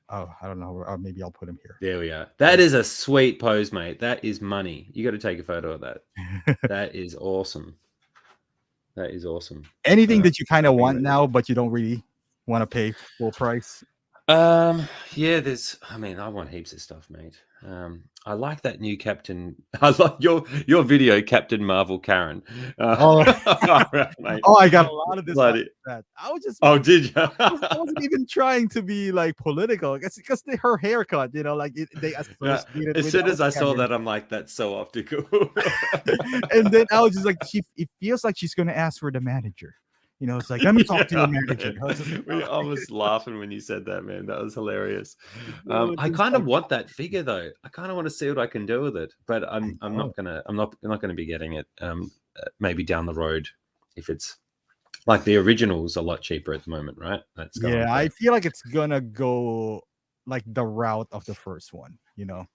S2: don't know, maybe I'll put him here.
S1: There we are. That is a sweet pose, mate. That is money. You got to take a photo of that. That is awesome. That is awesome.
S2: Anything that you kind of want now but you don't really want to pay full price?
S1: Yeah, I want heaps of stuff, mate. I like that new Captain. I like your video, Captain Marvel Karen.
S2: Right, mate. Oh, I got a lot of this. That. I was just.
S1: Oh, did you?
S2: I wasn't even trying to be like political. It's because her haircut, they
S1: as soon as I saw that, I'm like, that's so optical.
S2: And then I was just like, it feels like she's going to ask for the manager. It's like, let me talk to your manager.
S1: I was laughing when you said that, man. That was hilarious. I kind of want that figure though. I kind of want to see what I can do with it, but I'm not gonna be getting it. Maybe down the road if it's Like the original's a lot cheaper at the moment, right? That's going
S2: Yeah,
S1: for
S2: I feel like it's gonna go like the route of the first one,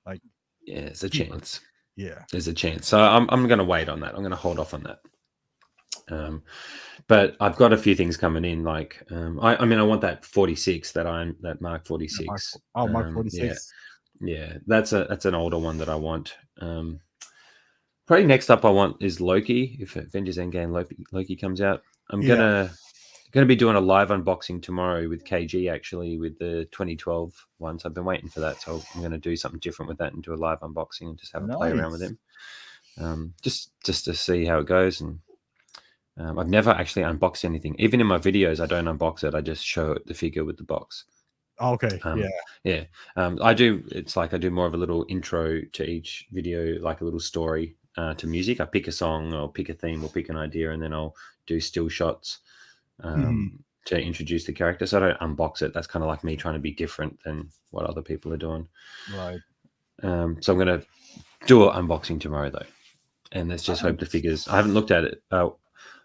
S2: like
S1: yeah, there's a
S2: cheaper.
S1: chance.
S2: Yeah.
S1: There's a chance. So I'm gonna wait on that. I'm gonna hold off on that. But I've got a few things coming in. Like I mean I want that 46 that Mark
S2: Yeah, Mark,
S1: 46.
S2: Mark
S1: Yeah.
S2: 46.
S1: Yeah. That's an older one that I want. Probably next up I want is Loki. If Avengers Endgame Loki comes out, I'm
S2: Yeah.
S1: gonna be doing a live unboxing tomorrow with KG actually with the 2012 ones. I've been waiting for that, so I'm gonna do something different with that and do a live unboxing and just have a play around with
S2: Nice.
S1: him, just to see how it goes. And I've never actually unboxed anything. Even in my videos, I don't unbox it. I just show the figure with the box.
S2: Okay. Yeah.
S1: Yeah. I do. It's like I do more of a little intro to each video, like a little story to music. I pick a song or pick a theme or pick an idea, and then I'll do still shots to introduce the character. So I don't unbox it. That's kind of like me trying to be different than what other people are doing.
S2: Right.
S1: So I'm going to do an unboxing tomorrow, though. And let's just hope the figures. I haven't looked at it. I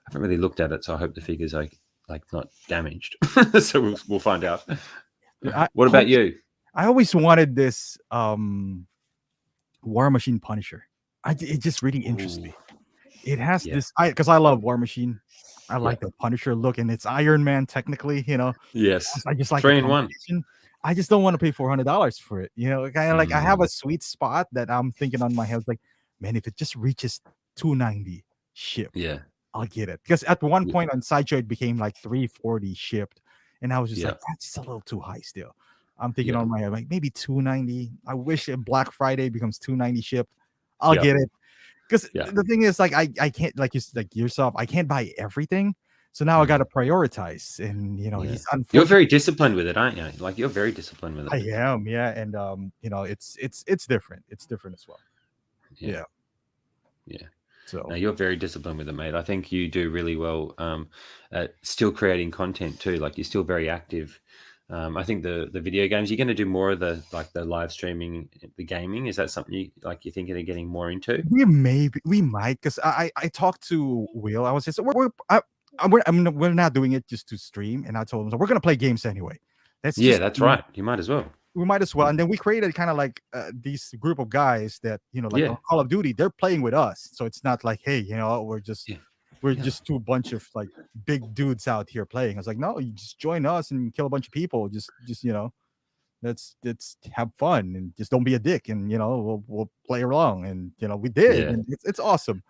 S1: haven't really looked at it, so I hope the figures are like not damaged. So we'll find out. What about you?
S2: I always wanted this War Machine Punisher. It just really interests me. It has this because I love War Machine. I like the Punisher look, and it's Iron Man technically.
S1: Yes,
S2: I just like
S1: 3 in 1.
S2: I just don't want to pay $400 for it. Kind of like I have a sweet spot that I'm thinking on my head. Like, man, if it just reaches 290 shipped,
S1: yeah,
S2: I'll get it. Because at one point on Sideshow, it became like 340 shipped, and I was just like, that's just a little too high still. I'm thinking on my head, like maybe 290. I wish if Black Friday becomes 290 shipped, I'll get it. Because the thing is, like, I can't, like yourself, I can't buy everything. So now I got to prioritize, and he's unfortunate.
S1: You're very disciplined with it, aren't you? Like you're very disciplined with it.
S2: I am, yeah, and it's different. It's different as well. Yeah.
S1: So no, you're very disciplined with it, mate. I think you do really well at still creating content too. Like you're still very active. I think the video games, you're going to do more of the live streaming, the gaming. Is that something you're thinking of getting more into?
S2: We might, because I talked to Will. I was just we're not doing it just to stream, and I told him, so we're gonna play games anyway.
S1: That's right. You might as well.
S2: We might as well. And then we created kind of like these group of guys that on Call of Duty, they're playing with us. So it's not like, hey, we're just two bunch of like big dudes out here playing. I was like, no, you just join us and kill a bunch of people. Just let's have fun and just don't be a dick, and we'll play along. And we did, and it's awesome.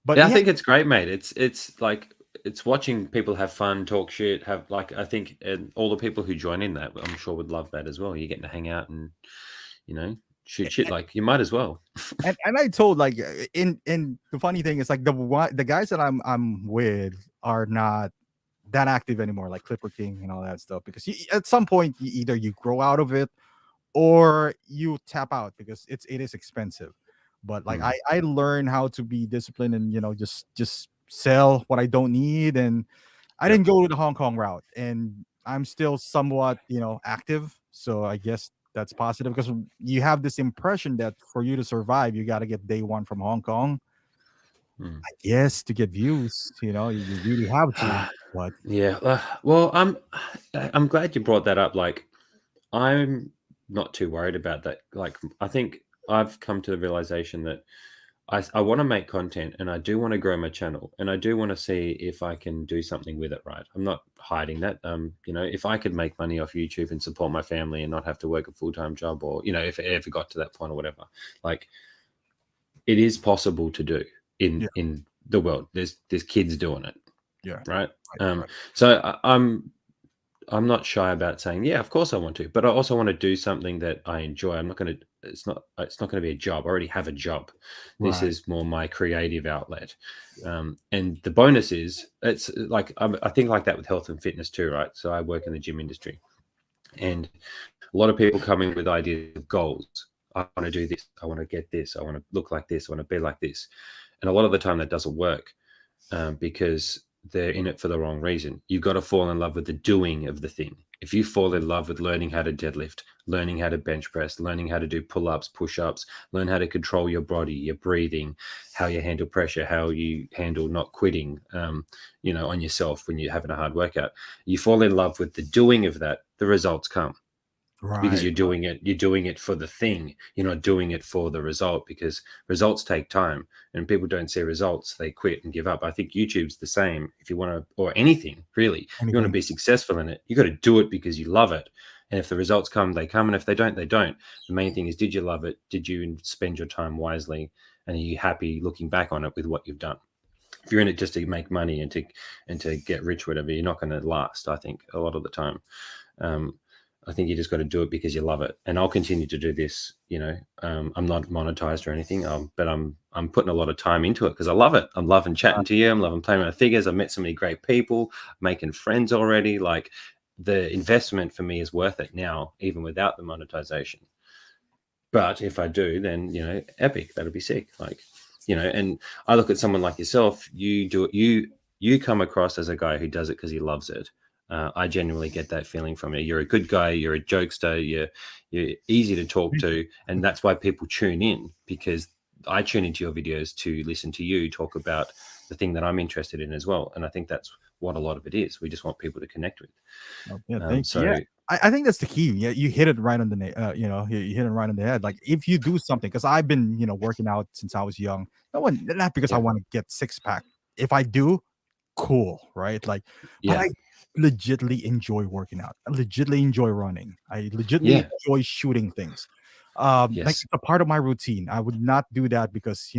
S2: But
S1: I think it's great, mate. It's like it's watching people have fun, talk shit, have like I think and all the people who join in that, I'm sure would love that as well. You're getting to hang out and shoot shit. Like you might as well.
S2: and I told like in the funny thing is like the guys that I'm with are not that active anymore, like Clipper King and all that stuff, because at some point either you grow out of it or you tap out, because it is expensive. But like I learned how to be disciplined and just sell what I don't need, and I didn't go the Hong Kong route, and I'm still somewhat active, so I guess that's positive, because you have this impression that for you to survive you got to get day one from Hong Kong. I guess to get views, you really have to. But
S1: well, I'm glad you brought that up. Like I'm not too worried about that. Like I think I've come to the realization that I want to make content, and I do want to grow my channel, and I do want to see if I can do something with it. Right, I'm not hiding that. If I could make money off YouTube and support my family and not have to work a full-time job, or if it ever got to that point or whatever, like it is possible to do in the world. There's kids doing it.
S2: Yeah.
S1: Right. So I'm not shy about saying, of course I want to, but I also want to do something that I enjoy. It's not going to be a job. I already have a job. This is more my creative outlet. And the bonus is it's like, I think like that with health and fitness too, right? So I work in the gym industry, and a lot of people come in with ideas of goals. I want to do this. I want to get this. I want to look like this. I want to be like this. And a lot of the time that doesn't work because they're in it for the wrong reason. You've got to fall in love with the doing of the thing. If you fall in love with learning how to deadlift, learning how to bench press, learning how to do pull-ups, push-ups, learn how to control your body, your breathing, how you handle pressure, how you handle not quitting, on yourself when you're having a hard workout, you fall in love with the doing of that, the results come. Because
S2: Right.
S1: you're doing it for the thing. You're not doing it for the result, because results take time, and people don't see results, they quit and give up. I think YouTube's the same. If you want to, or anything really, you want to
S2: Anything.
S1: be successful in it, you got to do it because you love it. And if the results come, they come, and if they don't, they don't. The main thing is, did you love it? Did you spend your time wisely? And are you happy looking back on it with what you've done? If you're in it just to make money and to get rich, whatever, you're not going to last, I think, a lot of the time. I think you just got to do it because you love it. And I'll continue to do this. I'm not monetized or anything, but I'm putting a lot of time into it because I love it. I'm loving chatting to you. I'm loving playing with figures. I've met so many great people, making friends already. Like, the investment for me is worth it now, even without the monetization. But if I do, then, epic. That'll be sick. Like, and I look at someone like yourself. You do it. You come across as a guy who does it because he loves it. I genuinely get that feeling from you. You're a good guy. You're a jokester. You're easy to talk to, and that's why people tune in, because I tune into your videos to listen to you talk about the thing that I'm interested in as well. And I think that's what a lot of it is. We just want people to connect with.
S2: Oh, yeah, thank you.
S1: So
S2: Yeah, I think that's the key. Yeah, you hit it right on the you hit it right on the head. Like, if you do something, because I've been working out since I was young. Not because I
S1: yeah,
S2: want to get six pack. If I do, cool, right? Like, but
S1: yeah,
S2: I legitly enjoy working out. I legitly enjoy running. I legitly
S1: yeah,
S2: enjoy shooting things. Like,
S1: yes,
S2: it's a part of my routine. I would not do that because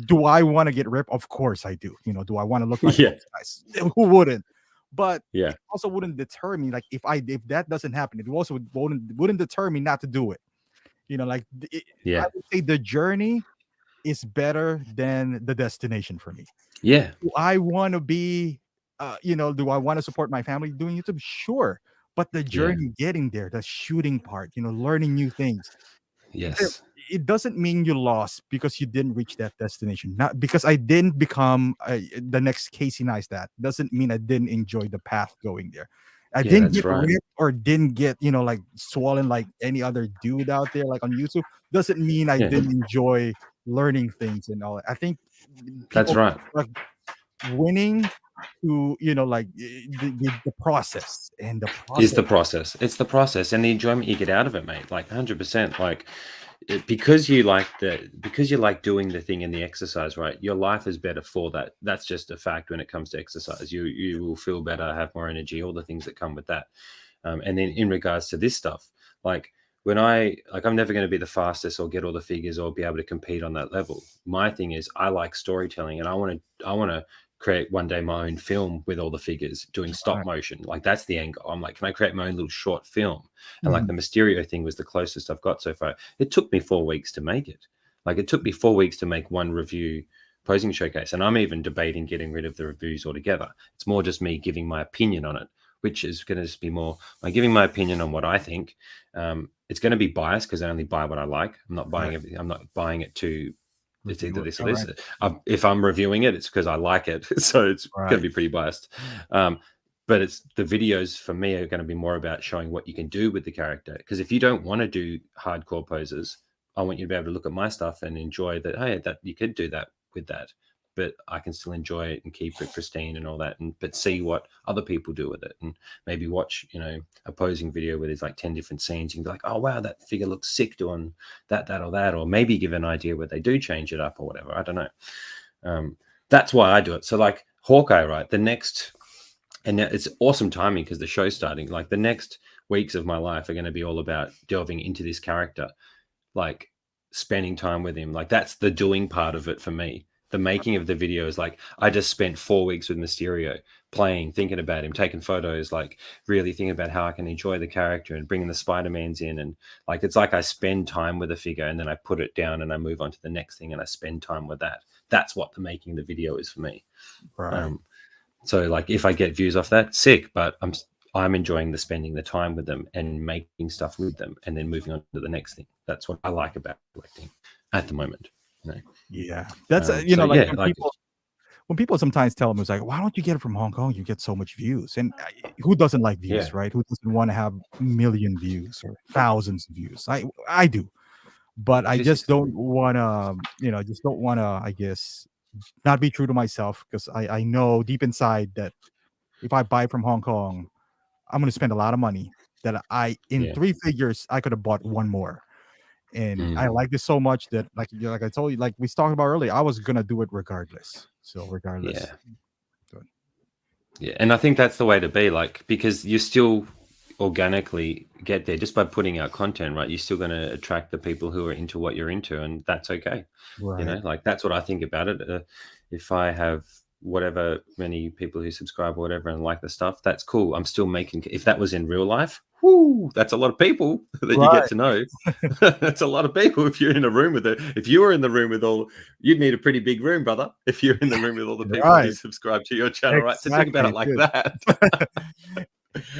S2: do I want to get ripped? Of course I do. Do I want to look like
S1: yeah,
S2: those guys? Who wouldn't? But
S1: yeah,
S2: it also wouldn't deter me. Like, if that doesn't happen, it also wouldn't deter me not to do it. Like, I
S1: yeah,
S2: would say the journey is better than the destination for me.
S1: yeah,
S2: Do I want to be, do I want to support my family doing YouTube? Sure. But the
S1: yeah,
S2: journey getting there, the shooting part, learning new things, there,
S1: yes,
S2: it doesn't mean you lost because you didn't reach that destination. Not because I didn't become the next Casey Neistat. Doesn't mean I didn't enjoy the path going there. I
S1: yeah,
S2: didn't
S1: that's
S2: get
S1: right.
S2: ripped or didn't get, like, swollen like any other dude out there, like on YouTube. Doesn't mean I
S1: Yeah,
S2: didn't enjoy learning things and all that. I think
S1: that's
S2: people
S1: right.
S2: are winning to, like, the process, and the
S1: Is
S2: process.
S1: the process. It's the process and the enjoyment you get out of it, mate. Like 100%. Like, because you like doing the thing in the exercise, right? Your life is better for that. That's just a fact. When it comes to exercise, you will feel better, have more energy, all the things that come with that. And then in regards to this stuff, like, I'm never going to be the fastest or get all the figures or be able to compete on that level. My thing is, I like storytelling, and I want to create one day my own film with all the figures doing stop
S2: Right.
S1: motion. Like, that's the angle. I'm like, can I create my own little short film? And like,
S2: Mhm.
S1: the Mysterio thing was the closest I've got so far. It took me 4 weeks to make it. Like, it took me 4 weeks to make one review posing showcase. And I'm even debating getting rid of the reviews altogether. It's more just me giving my opinion on it, which is going to just be more like giving my opinion on what I think. It's going to be biased because I only buy what I like. I'm not buying
S2: Right.
S1: everything. I'm not buying it to, it's either
S2: Review it.
S1: this or
S2: All
S1: this.
S2: right.
S1: If I'm reviewing it, it's because I like it. So it's going
S2: Right.
S1: to be pretty biased. But it's the videos for me are going to be more about showing what you can do with the character. Because if you don't want to do hardcore poses, I want you to be able to look at my stuff and enjoy that. Hey, that you could do that with that, but I can still enjoy it and keep it pristine and all that. But see what other people do with it, and maybe watch, a posing video where there's like 10 different scenes. You can be like, oh wow, that figure looks sick doing that, or that, or maybe give an idea where they do change it up or whatever. I don't know. That's why I do it. So like Hawkeye, right? And it's awesome timing because the show's starting. Like, the next weeks of my life are going to be all about delving into this character, like spending time with him. Like, that's the doing part of it for me. The making of the video is like, I just spent 4 weeks with Mysterio, playing, thinking about him, taking photos, like really thinking about how I can enjoy the character and bringing the Spider-Mans in. And like, it's like I spend time with a figure and then I put it down and I move on to the next thing and I spend time with that. That's what the making the video is for me.
S2: Right.
S1: Um, so like, if I get views off that, sick, but I'm enjoying the spending the time with them and making stuff with them and then moving on to the next thing. That's what I like about collecting at the moment. You know?
S2: Yeah. That's
S1: So
S2: like
S1: yeah,
S2: when
S1: like,
S2: when people sometimes tell them, it's like, why don't you get it from Hong Kong? You get so much views. And who doesn't like views,
S1: Yeah.
S2: right? Who doesn't want to have million views or thousands of views? I do, but I just
S1: Physics.
S2: don't want to, just don't want to, I guess, not be true to myself, because I know deep inside that if I buy from Hong Kong, I'm going to spend a lot of money that in
S1: Yeah.
S2: 3 figures, I could have bought one more. And I
S1: Mm.
S2: like this so much that, like I told you, like we talked about earlier, I was gonna do it regardless. So regardless.
S1: Yeah.
S2: So,
S1: Yeah. And I think that's the way to be, like, because you still organically get there just by putting out content, right? You're still going to attract the people who are into what you're into, and that's okay.
S2: right.
S1: Like, that's what I think about it. If I have whatever many people who subscribe or whatever and like the stuff, that's cool. I'm still making, if that was in real life, whoo, that's a lot of people that you get
S2: Right.
S1: to know. That's a lot of people. If you're in a room with it, if you were in the room with all, you'd need a pretty big room, brother, if you're in the room with all the people who
S2: Right.
S1: subscribe to your channel, right? So think about
S2: Exactly.
S1: it like
S2: Dude.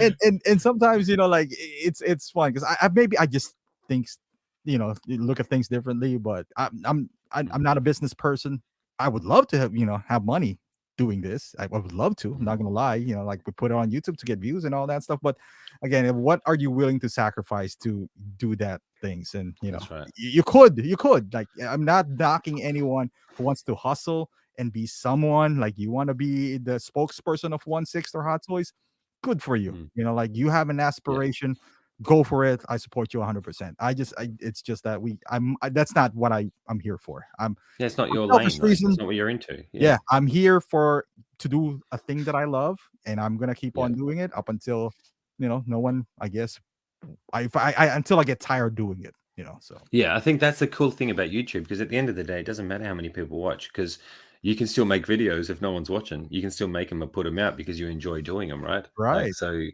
S1: that.
S2: And sometimes, like it's fun because I just think, look at things differently, but I'm not a business person. I would love to have money doing this. I would love to. I'm not gonna lie. Like we put it on YouTube to get views and all that stuff. But again, what are you willing to sacrifice to do that things? And
S1: That's right.
S2: you could like, I'm not knocking anyone who wants to hustle and be someone. Like, you want to be the spokesperson of 1/6 or Hot Toys, good for you.
S1: Mm.
S2: Like, you have an
S1: Yeah.
S2: aspiration, go for it. I support you 100%. It's just that that's not what I'm here for.
S1: Yeah, it's not
S2: For
S1: your
S2: selfish
S1: lane, right? That's
S2: reason.
S1: not what you're into.
S2: Yeah,
S1: Yeah.
S2: I'm here to do a thing that I love, and I'm gonna keep
S1: Yeah.
S2: on doing it up until no one, I guess, until I get tired doing it. So
S1: Yeah, I think that's the cool thing about YouTube, because at the end of the day, it doesn't matter how many people watch, because you can still make videos if no one's watching. You can still make them and put them out because you enjoy doing them, right? Like,
S2: right,
S1: so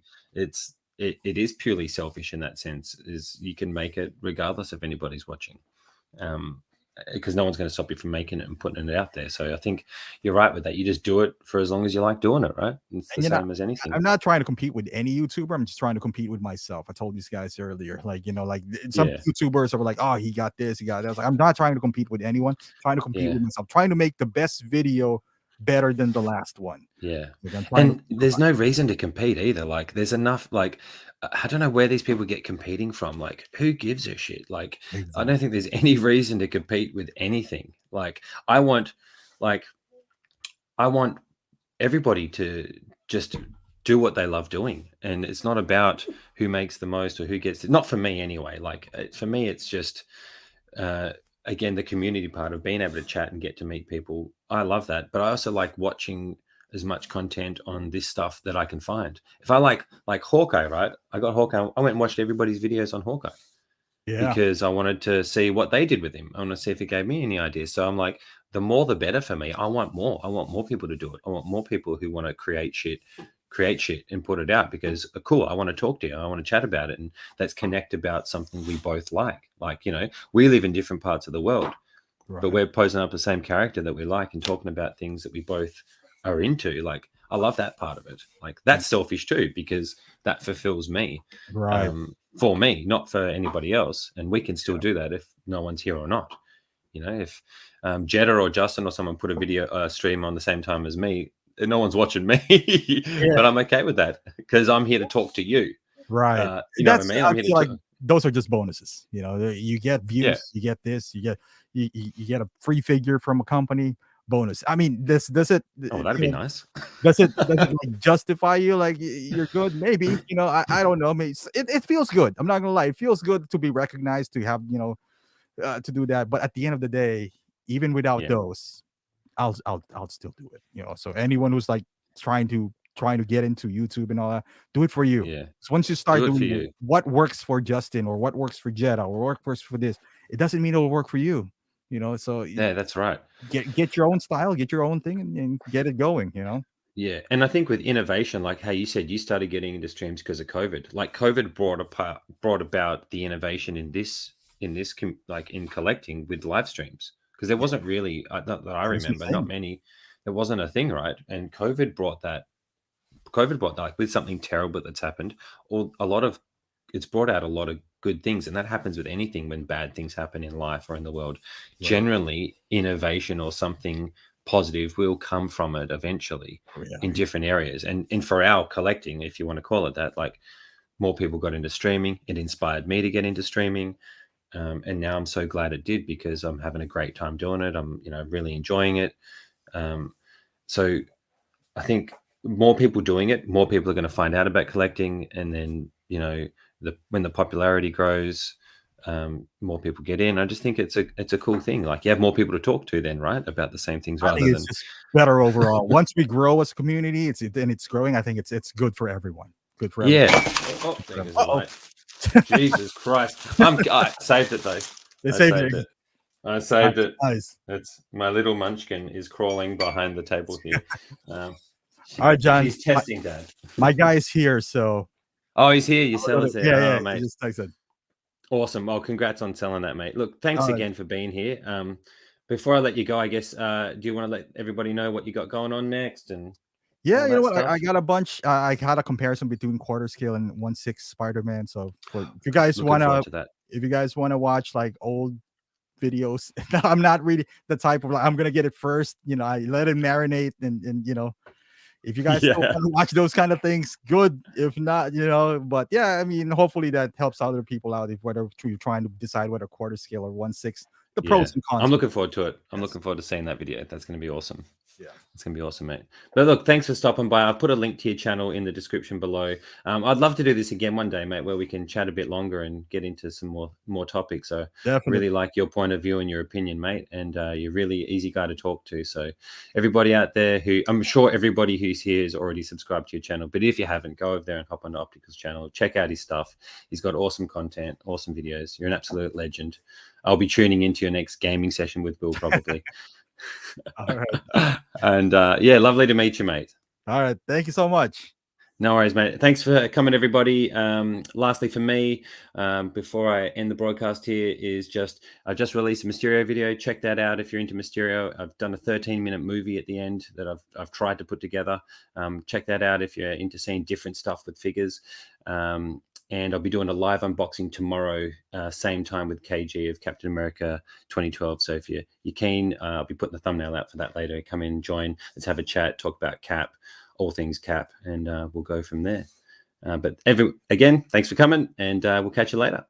S1: it is purely selfish in that sense, is you can make it regardless if anybody's watching. Because no one's going to stop you from making it and putting it out there. So I think you're right with that. You just do it for as long as you like doing it, right? It's the
S2: and
S1: same as anything.
S2: I'm not trying to compete with any YouTuber. I'm just trying to compete with myself. I told these guys earlier, like, like some
S1: Yeah.
S2: YouTubers are like, oh, he got this, he got that. I was like, I'm not trying to compete with anyone. I'm trying to compete
S1: Yeah.
S2: with myself. Trying to make the best video better than the last one.
S1: Yeah.
S2: Like, I'm trying
S1: And there's no reason to compete either. Like, there's enough, like, I don't know where these people get competing from. Like, who gives a shit? Like, I don't think there's any reason to compete with anything. Like, I want everybody to just do what they love doing. And it's not about who makes the most or who gets it. Not for me anyway. Like, for me, it's just, again, the community part of being able to chat and get to meet people. I love that. But I also like watching as much content on this stuff that I can find. If I like Hawkeye, right? I got Hawkeye. I went and watched everybody's videos on Hawkeye
S2: Yeah,
S1: because I wanted to see what they did with him. I want to see if it gave me any ideas. So I'm like, the more the better for me. I want more. I want more people to do it. I want more people who want to create shit and put it out, because cool, I want to talk to you. I want to chat about it. And let's connect about something we both like. Like, we live in different parts of the world, but
S2: right.
S1: we're posing up the same character that we like and talking about things that we both are into. Like, I love that part of it. Like, that's selfish too, because that fulfills me.
S2: Right.
S1: For me, not for anybody else. And we can still do that if no one's here or not. If Jetta or Justin or someone put a video stream on the same time as me, no one's watching me, but I'm okay with that because I'm here to talk to you.
S2: Right.
S1: You know what I mean? I'm here
S2: feel like
S1: to
S2: those are just bonuses. You get views, you get this, you get a free figure from a company. Bonus. I mean, this does it.
S1: Oh, that'd be nice.
S2: Does it like justify you? Like, you're good? Maybe. I don't know. Maybe it feels good. I'm not gonna lie. It feels good to be recognized, to have to do that. But at the end of the day, even without those, I'll still do it. So anyone who's like trying to get into YouTube and all that, do it for you.
S1: Yeah.
S2: So once you start
S1: Do it for
S2: doing
S1: you.
S2: what works for Justin or what works for Jetta or what works for this, it doesn't mean it'll work for you. So
S1: Yeah, that's right.
S2: get your own style, get your own thing, and get it going.
S1: Yeah, and I think with innovation, like how you said, you started getting into streams because of COVID. Like, COVID brought about the innovation in this like in collecting with live streams, because there wasn't really, not that I remember, not many. There wasn't a thing, right? And COVID brought that. Like, with something terrible that's happened, or it's brought out a lot of good things, and that happens with anything when bad things happen in life or in the world.
S2: Right.
S1: Generally, innovation or something positive will come from it eventually
S2: Yeah.
S1: in different areas. And for our collecting, if you want to call it that, like more people got into streaming. It inspired me to get into streaming. And now I'm so glad it did, because I'm having a great time doing it. I'm, really enjoying it. So I think more people doing it, more people are going to find out about collecting. And then, when the popularity grows, more people get in. I just think it's a cool thing. Like, you have more people to talk to then, right, about the same things,
S2: I
S1: rather
S2: think
S1: than
S2: it's just better overall. Once we grow as a community, it's growing. I think it's good for everyone. Good for everyone.
S1: Oh, there goes the light. Jesus Christ. I saved it though.
S2: They
S1: I
S2: saved
S1: saved
S2: it.
S1: it. I saved it.
S2: Nice.
S1: It's my little munchkin is crawling behind the table here.
S2: All right, John.
S1: She's testing, Dad.
S2: My guy is here, so.
S1: Oh, he's here. Your seller's there.
S2: Yeah,
S1: oh, mate.
S2: He just texted.
S1: Awesome. Well, congrats on selling that, mate. Look, thanks again for being here. Before I let you go, I guess, do you want to let everybody know what you got going on next? And
S2: yeah, you know what? I got a bunch. I had a comparison between quarter scale and 1/6 Spider-Man. So if you guys want to watch like old videos, I'm not really the type of, like, I'm gonna get it first. I let it marinate, and if you guys still want to watch those kind of things, good. If not, but yeah, I mean, hopefully that helps other people out, if whether you're trying to decide whether quarter scale or 1/6, the pros and cons.
S1: I'm looking forward to it. I'm looking forward to seeing that video. That's going to be awesome.
S2: Yeah,
S1: it's going to be awesome, mate. But look, thanks for stopping by. I've put a link to your channel in the description below. I'd love to do this again one day, mate, where we can chat a bit longer and get into some more topics. So
S2: definitely.
S1: Really like your point of view and your opinion, mate. And you're really easy guy to talk to. So everybody out there I'm sure everybody who's here is already subscribed to your channel. But if you haven't, go over there and hop onto Optical's channel. Check out his stuff. He's got awesome content, awesome videos. You're an absolute legend. I'll be tuning into your next gaming session with Bill, probably.
S2: All right.
S1: And lovely to meet you, mate.
S2: All right. Thank you so much.
S1: No worries, mate. Thanks for coming, everybody. Lastly, for me, before I end the broadcast here, I just released a Mysterio video. Check that out if you're into Mysterio. I've done a 13-minute movie at the end that I've tried to put together. Check that out if you're into seeing different stuff with figures. And I'll be doing a live unboxing tomorrow, same time with KG of Captain America 2012. So if you're keen, I'll be putting the thumbnail out for that later. Come in, join. Let's have a chat, talk about Cap, all things Cap, and we'll go from there. But again, thanks for coming, and we'll catch you later.